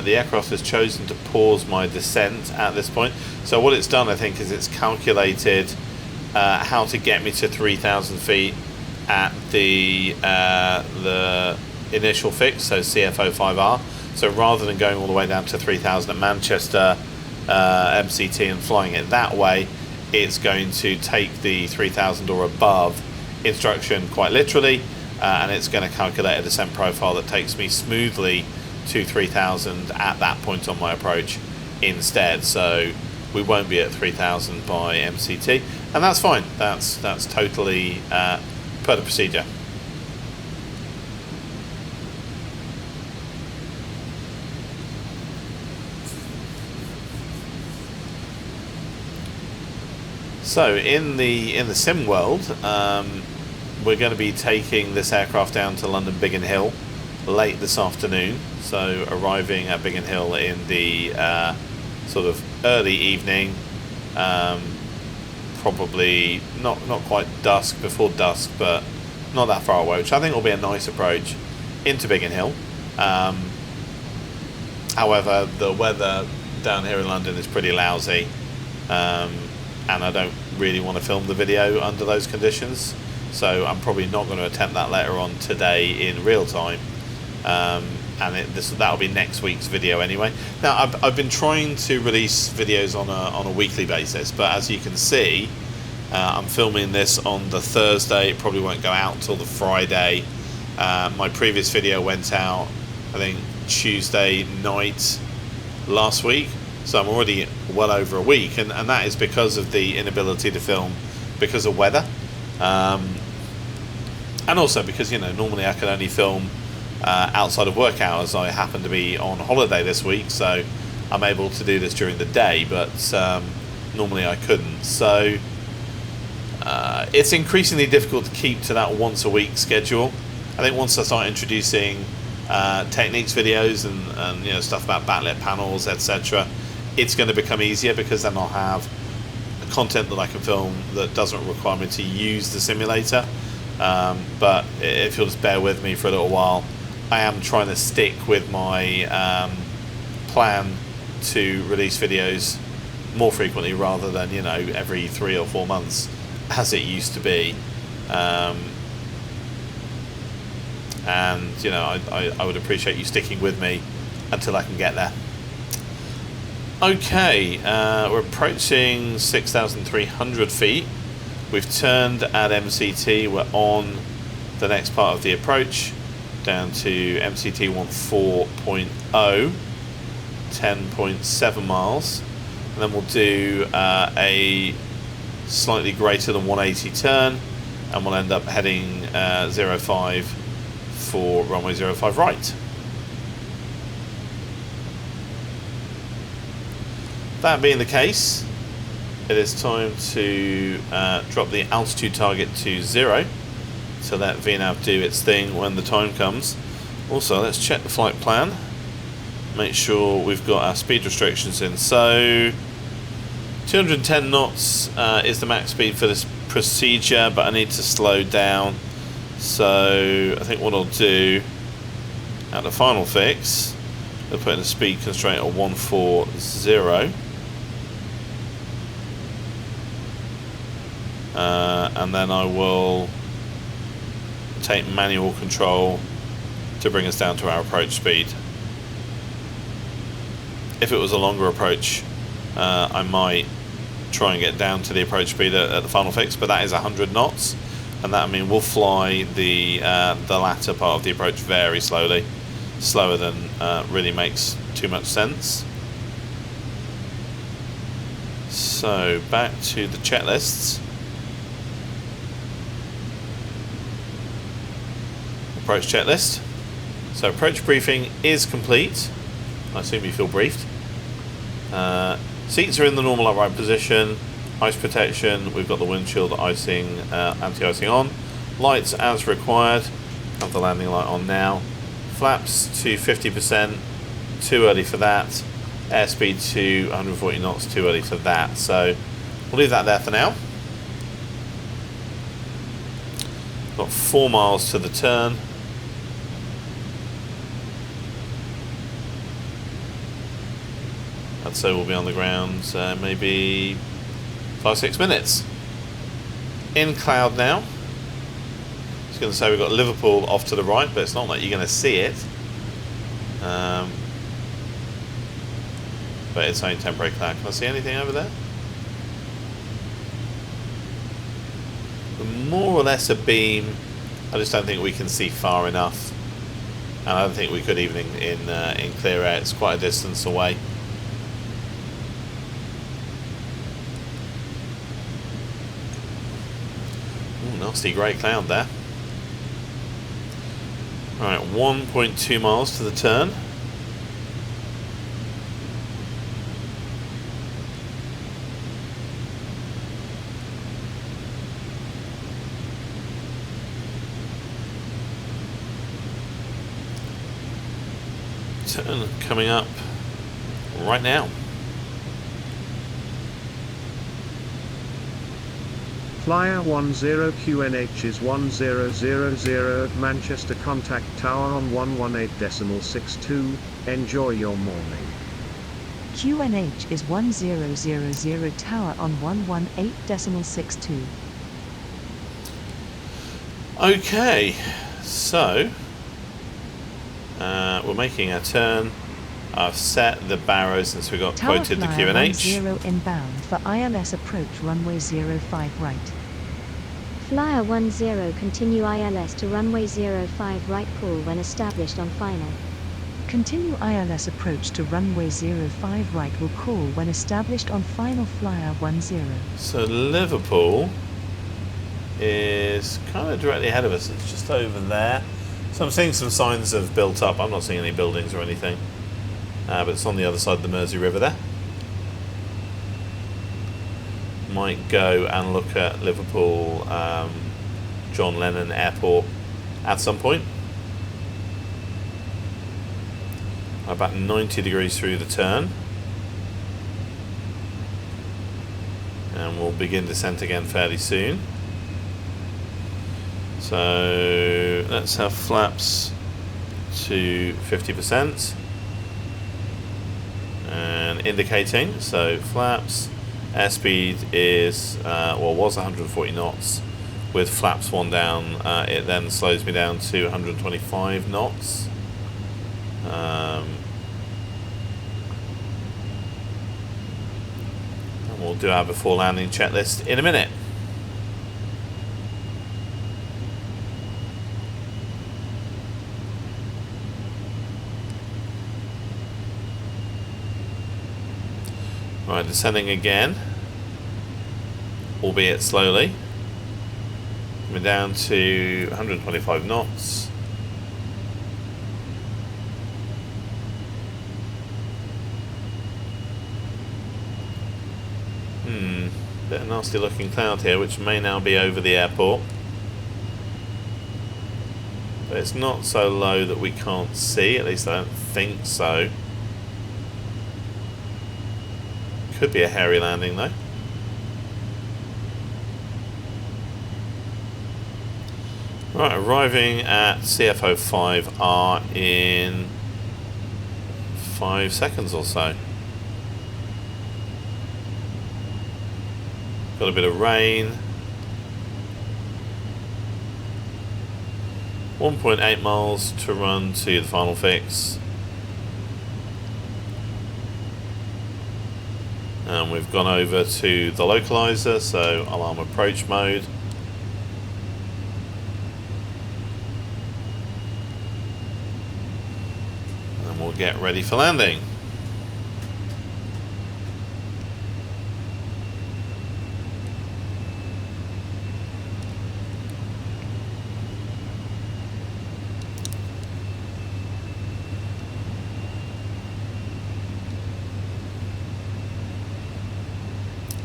The aircraft has chosen to pause my descent at this point. So what it's done, I think, is it's calculated how to get me to 3,000 feet at the initial fix, so CF05R. So rather than going all the way down to 3,000 at Manchester MCT and flying it that way, it's going to take the 3,000 or above instruction quite literally, and it's going to calculate a descent profile that takes me smoothly to 3,000 at that point on my approach instead. So we won't be at 3,000 by MCT, and that's fine. That's totally per the procedure. So in the sim world, we're going to be taking this aircraft down to London Biggin Hill late this afternoon. So arriving at Biggin Hill in the sort of early evening, probably not quite dusk, before dusk, but not that far away, which I think will be a nice approach into Biggin Hill. However, the weather down here in London is pretty lousy, and I don't really want to film the video under those conditions, so I'm probably not going to attempt that later on today in real time, and that'll be next week's video anyway. Now I've been trying to release videos on a weekly basis, but as you can see, I'm filming this on the Thursday. It probably won't go out until the Friday. My previous video went out, I think, Tuesday night last week, so I'm already well over a week, and that is because of the inability to film because of weather, and also because, you know, normally I can only film outside of work hours. I happen to be on holiday this week, so I'm able to do this during the day, but normally I couldn't. So it's increasingly difficult to keep to that once a week schedule. I think once I start introducing techniques videos and you know, stuff about backlit panels, etc., it's going to become easier, because then I'll have content that I can film that doesn't require me to use the simulator. But if you'll just bear with me for a little while, I am trying to stick with my plan to release videos more frequently rather than, you know, every 3 or 4 months as it used to be. And you know, I would appreciate you sticking with me until I can get there. Okay, we're approaching 6,300 feet. We've turned at MCT. We're on the next part of the approach, down to MCT 14.0, 10.7 miles, and then we'll do a slightly greater than 180 turn, and we'll end up heading 05 for runway 05 right. That being the case, it is time to drop the altitude target to 0 to let VNAV do its thing when the time comes. Also, let's check the flight plan, make sure we've got our speed restrictions in. So 210 knots is the max speed for this procedure, but I need to slow down. So I think what I'll do at the final fix, I'll put in a speed constraint of 140, and then I will take manual control to bring us down to our approach speed. If it was a longer approach, I might try and get down to the approach speed at the final fix, but that is 100 knots, and that, I mean, we'll fly the latter part of the approach very slowly, slower than really makes too much sense. So back to the checklists. Approach checklist. So approach briefing is complete. I assume you feel briefed. Seats are in the normal upright position. Ice protection, we've got the windshield icing, anti-icing on. Lights as required. Have the landing light on now. Flaps to 50%, too early for that. Airspeed to 140 knots, too early for that. So we'll leave that there for now. Got 4 miles to the turn. I'd say we'll be on the ground maybe 5-6 minutes. In cloud now. I was going to say we've got Liverpool off to the right, but it's not like you're going to see it. But it's only temporary cloud. Can I see anything over there? More or less a beam. I just don't think we can see far enough, and I don't think we could even in clear air. It's quite a distance away. Ooh, nasty grey cloud there. Alright, 1.2 miles to the turn. Turn coming up right now. Flyer 10 QNH is 1000 at Manchester, contact tower on 118.62. Enjoy your morning. QNH is 1000 tower on 118.62. Okay, so we're making a turn. I've set the barrows since we got Tower quoted the flyer QNH. 10 inbound for ILS approach runway 05 right. Flyer 10 continue ILS to runway 05 right, call when established on final. Continue ILS approach to runway 05 right, will call when established on final. Flyer 10. So Liverpool is kind of directly ahead of us. It's just over there. So I'm seeing some signs of built up. I'm not seeing any buildings or anything. but it's on the other side of the Mersey River there. Might go and look at Liverpool John Lennon Airport at some point. About 90 degrees through the turn, and we'll begin descent again fairly soon. So let's have flaps to 50% and indicating. So flaps, airspeed is was 140 knots. With flaps 1 down, it then slows me down to 125 knots. And we'll do our before landing checklist in a minute. Right, descending again, albeit slowly. We're down to 125 knots. Bit of nasty looking cloud here, which may now be over the airport. But it's not so low that we can't see, at least I don't think so. Could be a hairy landing though. Right, arriving at CFO5R in 5 seconds or so. Got a bit of rain. 1.8 miles to run to the final fix. And we've gone over to the localizer, so alarm approach mode. And we'll get ready for landing.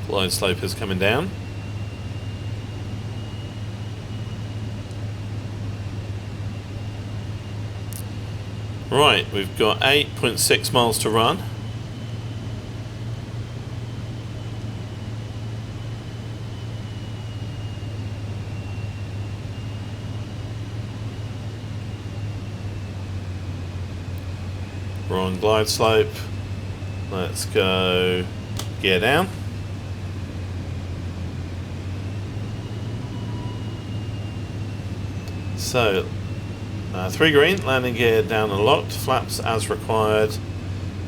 Glide slope is coming down. Right, we've got 8.6 miles to run. We're on glide slope. Let's go gear down. So, 3 green, landing gear down and locked, flaps as required,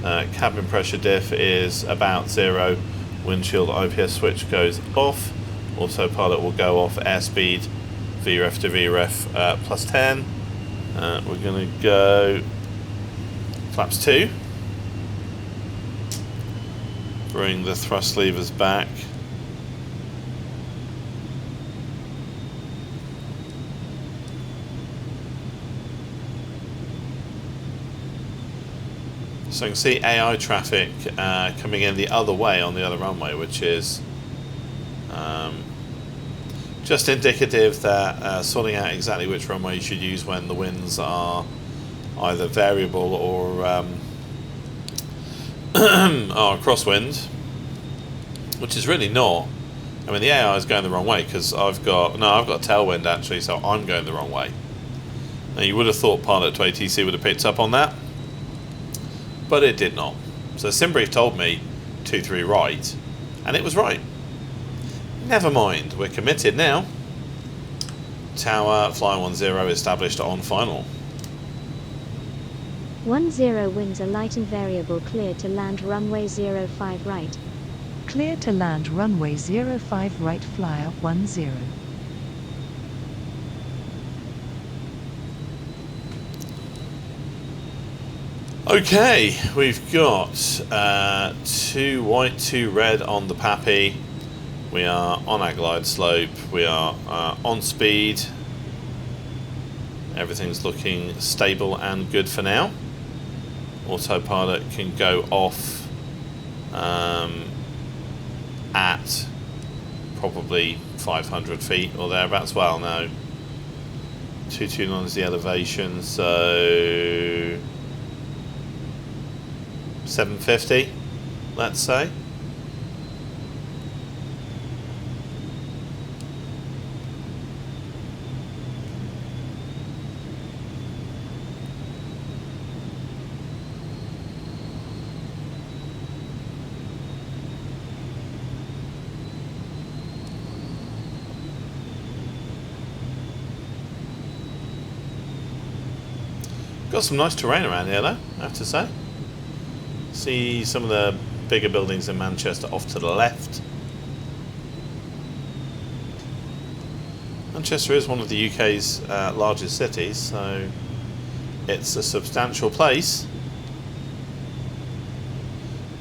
cabin pressure diff is about 0, windshield IPS switch goes off, autopilot will go off, airspeed VREF to VREF plus 10, we're going to go flaps 2, bring the thrust levers back. So you can see AI traffic coming in the other way on the other runway, which is just indicative that sorting out exactly which runway you should use when the winds are either variable or are crosswind, which is really not. I mean, the AI is going the wrong way because I've got tailwind actually, so I'm going the wrong way. Now you would have thought pilot to ATC would have picked up on that, but it did not. So SimBrief told me 2-3 right, and it was right. Never mind, we're committed now. Tower, fly 10 established on final. 10 winds are light and variable, clear to land runway 05 right. Clear to land runway 05 right, flyer 10. Okay, we've got 2 white, 2 red on the Pappy. We are on our glide slope. We are on speed. Everything's looking stable and good for now. autopilot can go off at probably 500 feet or thereabouts. Well, no, 229 is the elevation, so 750, let's say. Got some nice terrain around here though, I have to say. See some of the bigger buildings in Manchester off to the left. Manchester is one of the UK's largest cities, so it's a substantial place.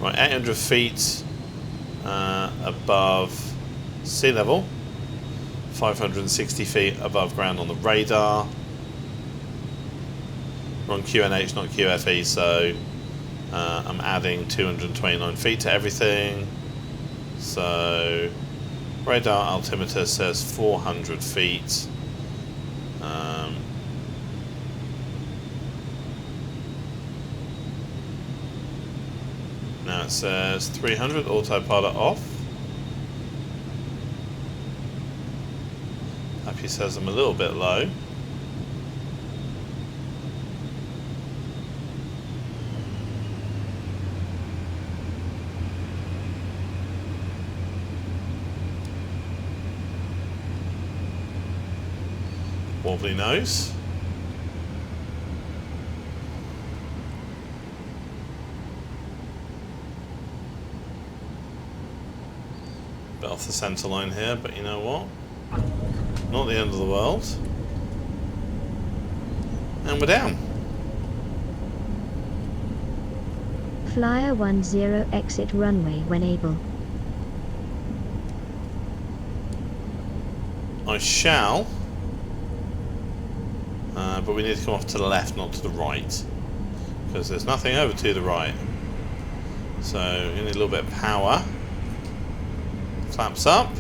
Right, 800 feet above sea level, 560 feet above ground on the radar. We're on QNH, not QFE, so I'm adding 229 feet to everything. So radar altimeter says 400 feet. Now it says 300, autopilot off. Happy says I'm a little bit low. Wobbly nose. Bit off the centre line here, but you know what? Not the end of the world. And we're down. Flyer 10 exit runway when able. I shall. But we need to come off to the left, not to the right, because there's nothing over to the right. So you need a little bit of power. Flaps up.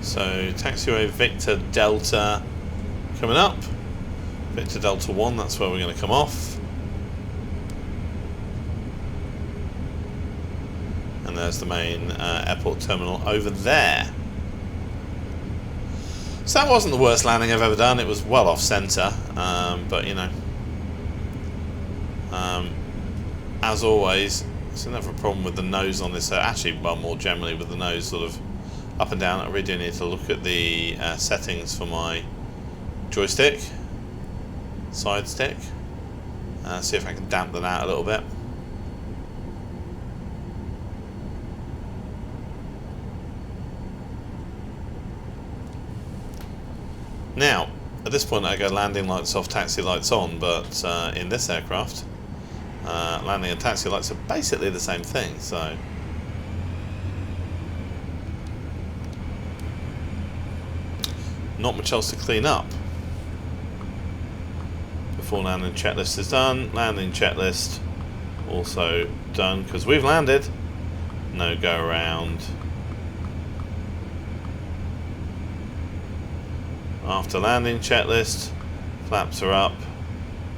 So taxiway Victor Delta coming up. Victor Delta 1, that's where we're going to come off. And there's the main airport terminal over there. So that wasn't the worst landing I've ever done. It was well off centre, but you know, as always, it's never a problem with the nose on this. Actually, well, more generally with the nose sort of up and down. I really do need to look at the settings for my joystick, side stick, see if I can dampen that out a little bit. Now, at this point I go landing lights off, taxi lights on, but in this aircraft, landing and taxi lights are basically the same thing, so... not much else to clean up before landing checklist is done. Landing checklist also done, because we've landed. No go around. After landing checklist, flaps are up,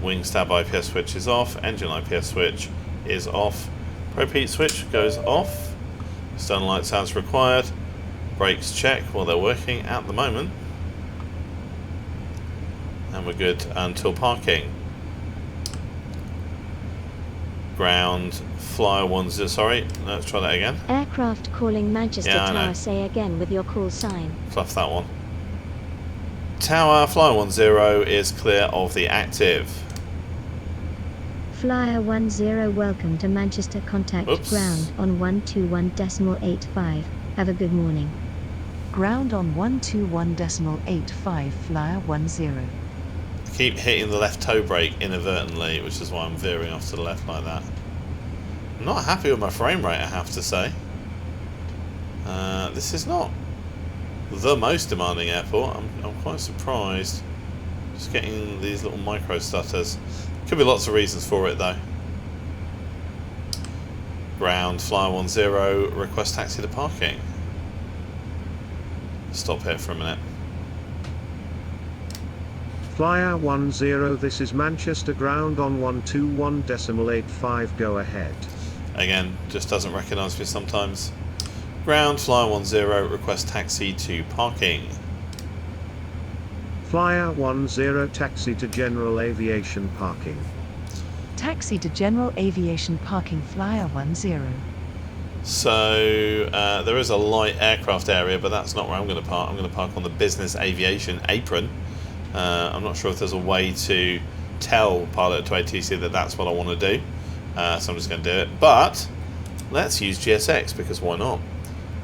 wing stab IPS switch is off, engine IPS switch is off, repeat switch goes off, stern lights as required, brakes check while they're working at the moment, and we're good until parking. Ground, flyer 10, sorry, let's try that again. Aircraft calling Manchester Tower, say again with your call sign. Fluff that one. Tower, flyer 10 is clear of the active. Flyer 10, welcome to Manchester, contact ground on 121.85. Have a good morning. Ground on 121.85, flyer 10. Keep hitting the left toe brake inadvertently, which is why I'm veering off to the left like that. I'm not happy with my frame rate, I have to say. This is not the most demanding airport. I'm quite surprised. Just getting these little micro stutters. Could be lots of reasons for it though. Ground, flyer 10, request taxi to parking. Stop here for a minute. Flyer 10, this is Manchester ground on 121.85, go ahead. Again, just doesn't recognise me sometimes. Ground, flyer 10, request taxi to parking. Flyer 10, taxi to general aviation parking. Taxi to general aviation parking, flyer 10. So there is a light aircraft area, but that's not where I'm going to park. I'm going to park on the business aviation apron. I'm not sure if there's a way to tell pilot to ATC that that's what I want to do. So I'm just going to do it. But let's use GSX because why not?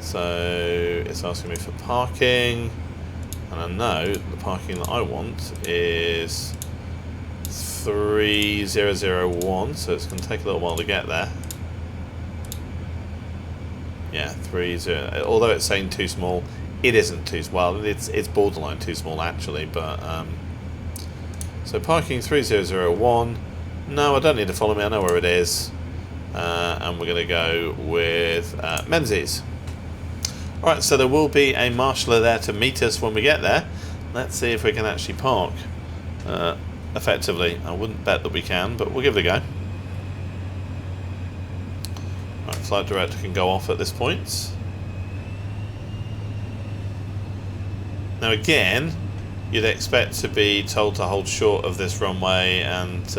So it's asking me for parking. And I know the parking that I want is 3001. So it's going to take a little while to get there. Yeah, 30. Although it's saying too small, it isn't too small. Well, it's borderline too small actually. But so parking 3001. No, I don't need to follow me. I know where it is. And we're going to go with Menzies. All right, so there will be a marshaller there to meet us when we get there. Let's see if we can actually park effectively. I wouldn't bet that we can, but we'll give it a go. Right, flight director can go off at this point. Now again, you'd expect to be told to hold short of this runway and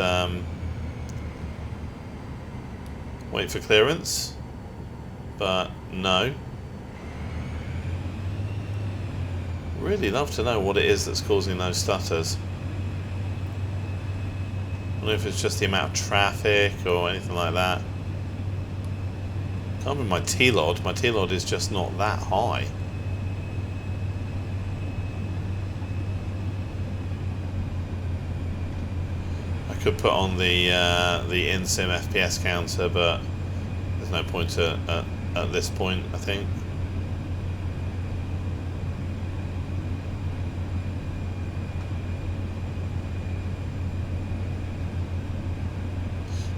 wait for clearance, but no. Really love to know what it is that's causing those stutters. I don't know if it's just the amount of traffic or anything like that. Can't be my T-Lod. My T-Lod is just not that high. I could put on the in-sim FPS counter, but there's no point at this point, I think.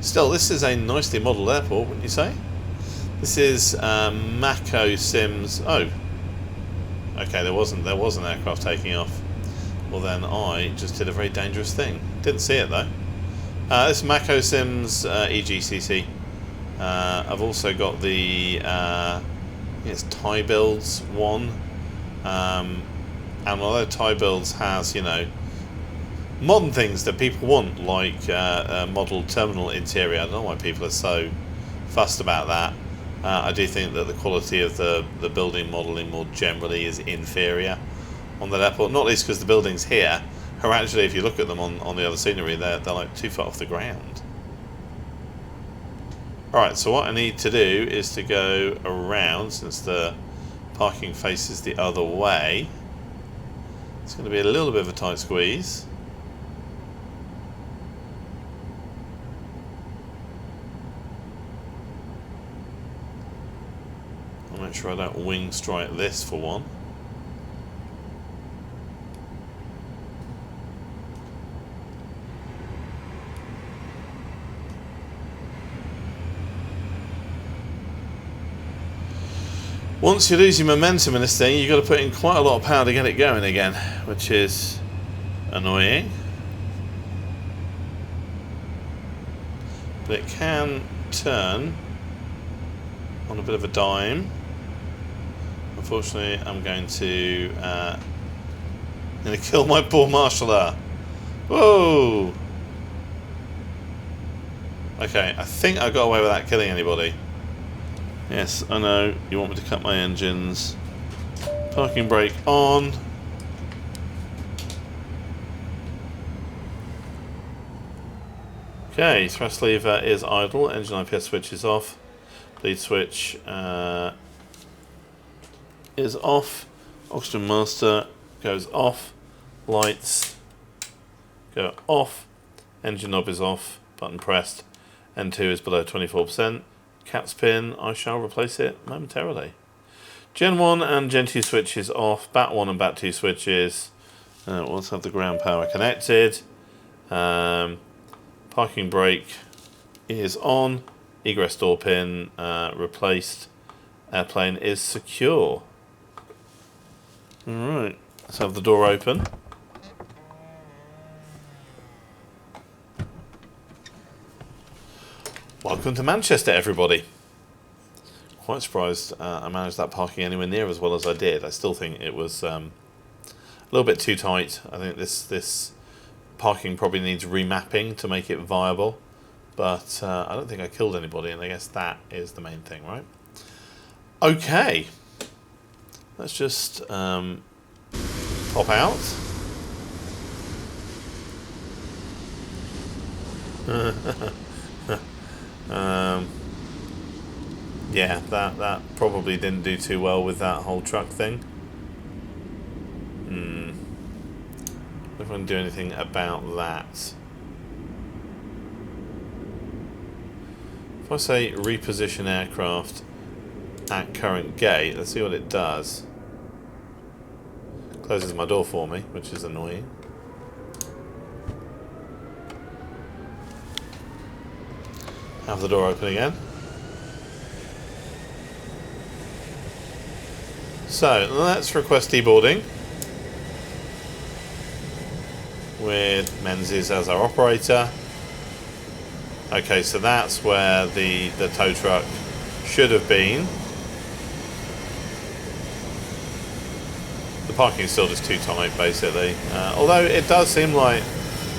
Still, this is a nicely modelled airport, wouldn't you say? This is Mako Sims. Oh, okay. There was an aircraft taking off. Well, then I just did a very dangerous thing. Didn't see it though. This is Mako Sims EGCC. I've also got the I think it's Thai Builds one, and although Thai Builds has, you know, modern things that people want, like a model terminal interior. I don't know why people are so fussed about that. I do think that the quality of the building modelling more generally is inferior on that airport, not least because the buildings here are actually, if you look at them on the other scenery, they're like 2 foot off the ground. Alright, so what I need to do is to go around, since the parking faces the other way. It's going to be a little bit of a tight squeeze. I'll make sure I don't wing strike this for one. Once you lose your momentum in this thing, you've got to put in quite a lot of power to get it going again, which is annoying. But it can turn on a bit of a dime. Unfortunately, I'm going to kill my poor marshaller. Whoa! Okay, I think I got away without killing anybody. Yes, I know, you want me to cut my engines. Parking brake on. Okay, thrust lever is idle, engine IPS switch is off, lead switch is off, oxygen master goes off, lights go off, engine knob is off, button pressed, N2 is below 24%. Caps pin, I shall replace it momentarily. Gen 1 and Gen 2 switches off. BAT 1 and BAT 2 switches. Let's have the ground power connected. Parking brake is on. Egress door pin replaced. Airplane is secure. Alright, let's have the door open. Welcome to Manchester, everybody. Quite surprised I managed that parking anywhere near as well as I did. I still think it was a little bit too tight. I think this parking probably needs remapping to make it viable. But I don't think I killed anybody, and I guess that is the main thing, right? Okay. Let's just pop out. Yeah, that probably didn't do too well with that whole truck thing. If I can do anything about that. If I say reposition aircraft at current gate, let's see what it does. Closes my door for me, which is annoying. Have the door open again. So let's request deboarding with Menzies as our operator. Okay, so that's where the tow truck should have been. The parking is still just too tight, basically. Although it does seem like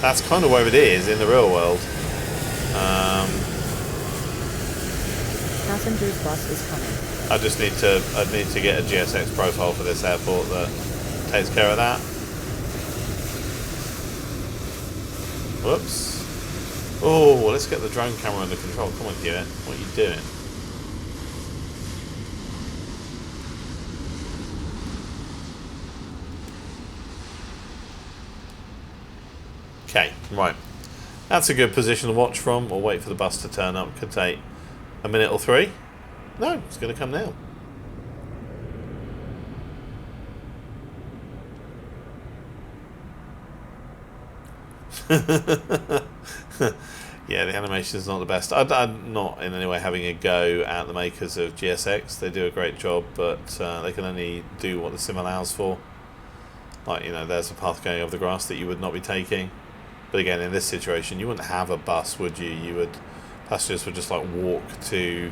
that's kind of where it is in the real world. Passenger's bus is coming. I'd need to get a GSX profile for this airport that takes care of that. Whoops. Oh, let's get the drone camera under control. Come on, Hewitt. What are you doing? Okay, right. That's a good position to watch from. We'll wait for the bus to turn up. Could take a minute or three. No, it's going to come now. Yeah, the animation is not the best. I'm not in any way having a go at the makers of GSX. They do a great job, but they can only do what the sim allows for. Like, you know, there's a path going over the grass that you would not be taking. But again, in this situation, you wouldn't have a bus, would you? Passengers would just like walk to.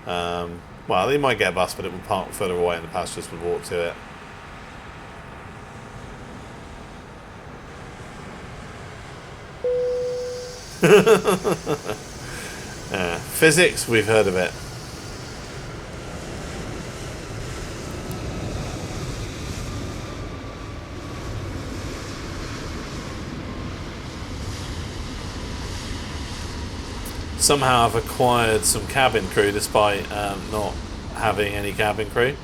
Well, they might get a bus, but it would park further away, and the passengers would walk to it. Physics, we've heard of it. Somehow I've acquired some cabin crew despite not having any cabin crew.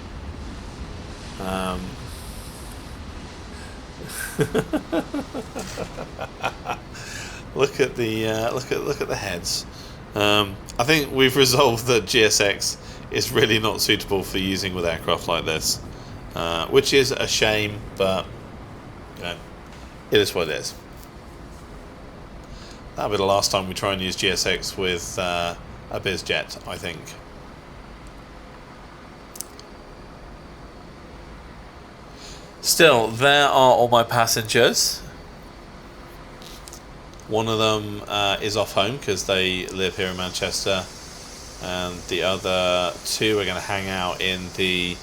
Look at the heads. I think we've resolved that GSX is really not suitable for using with aircraft like this, which is a shame, but you know, it is what it is. That'll be the last time we try and use GSX with a BizJet, I think. Still, there are all my passengers. One of them is off home because they live here in Manchester, and the other two are going to hang out in the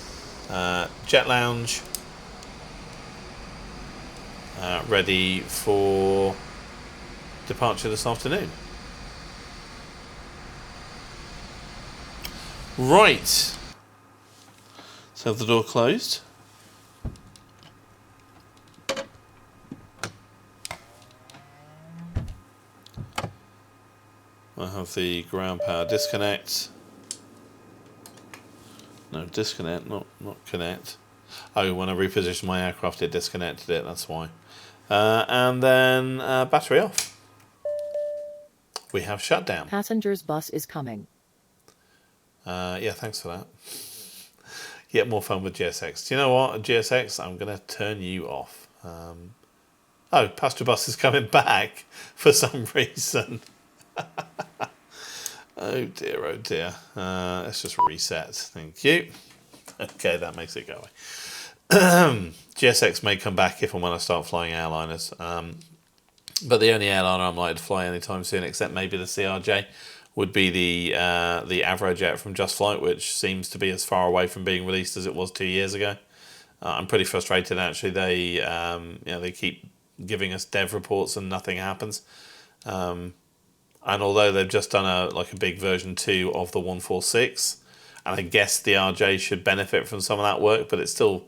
jet lounge, ready for departure this afternoon. Right. So have the door closed. I have the ground power disconnect. No, disconnect, not connect. Oh, when I repositioned my aircraft, it disconnected it, that's why. And then battery off. We have shut down. Passenger's bus is coming. Yeah, thanks for that. Yet more fun with GSX. Do you know what? At GSX, I'm going to turn you off. Oh, Pasture Bus is coming back for some reason. Oh dear, oh dear. Let's just reset. Thank you. Okay, that makes it go away. GSX may come back if and when I start flying airliners. But the only airliner I'm likely to fly anytime soon, except maybe the CRJ, would be the Avrojet from Just Flight, which seems to be as far away from being released as it was 2 years ago. I'm pretty frustrated actually. They keep giving us dev reports and nothing happens. And although they've just done a big version 2 of the 146, and I guess the RJ should benefit from some of that work, but it's still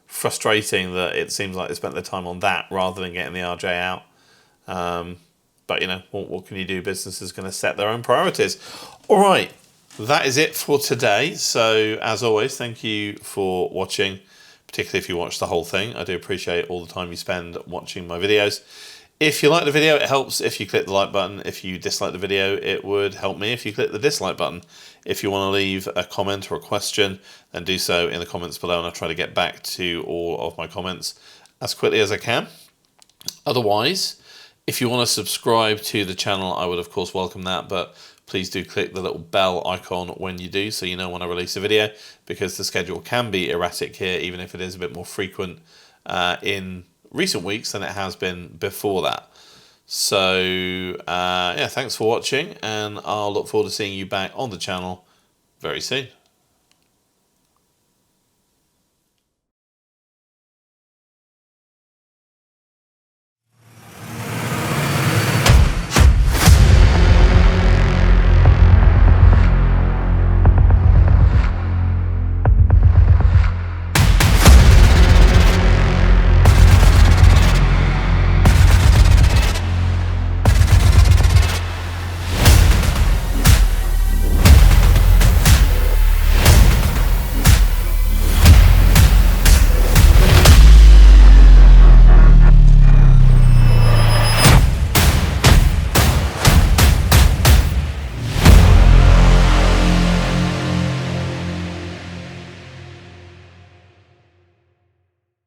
frustrating that it seems like they spent their time on that rather than getting the RJ out. But you know, what can you do? Business is going to set their own priorities. All right, that is it for today. So as always, thank you for watching, particularly if you watch the whole thing. I do appreciate all the time you spend watching my videos. If you like the video, it helps if you click the like button. If you dislike the video, it would help me if you click the dislike button. If you want to leave a comment or a question, then do so in the comments below, and I'll try to get back to all of my comments as quickly as I can. Otherwise, if you want to subscribe to the channel, I would of course welcome that, but please do click the little bell icon when you do, so you know when I release a video, because the schedule can be erratic here, even if it is a bit more frequent in recent weeks than it has been before that. So yeah, thanks for watching, and I'll look forward to seeing you back on the channel very soon.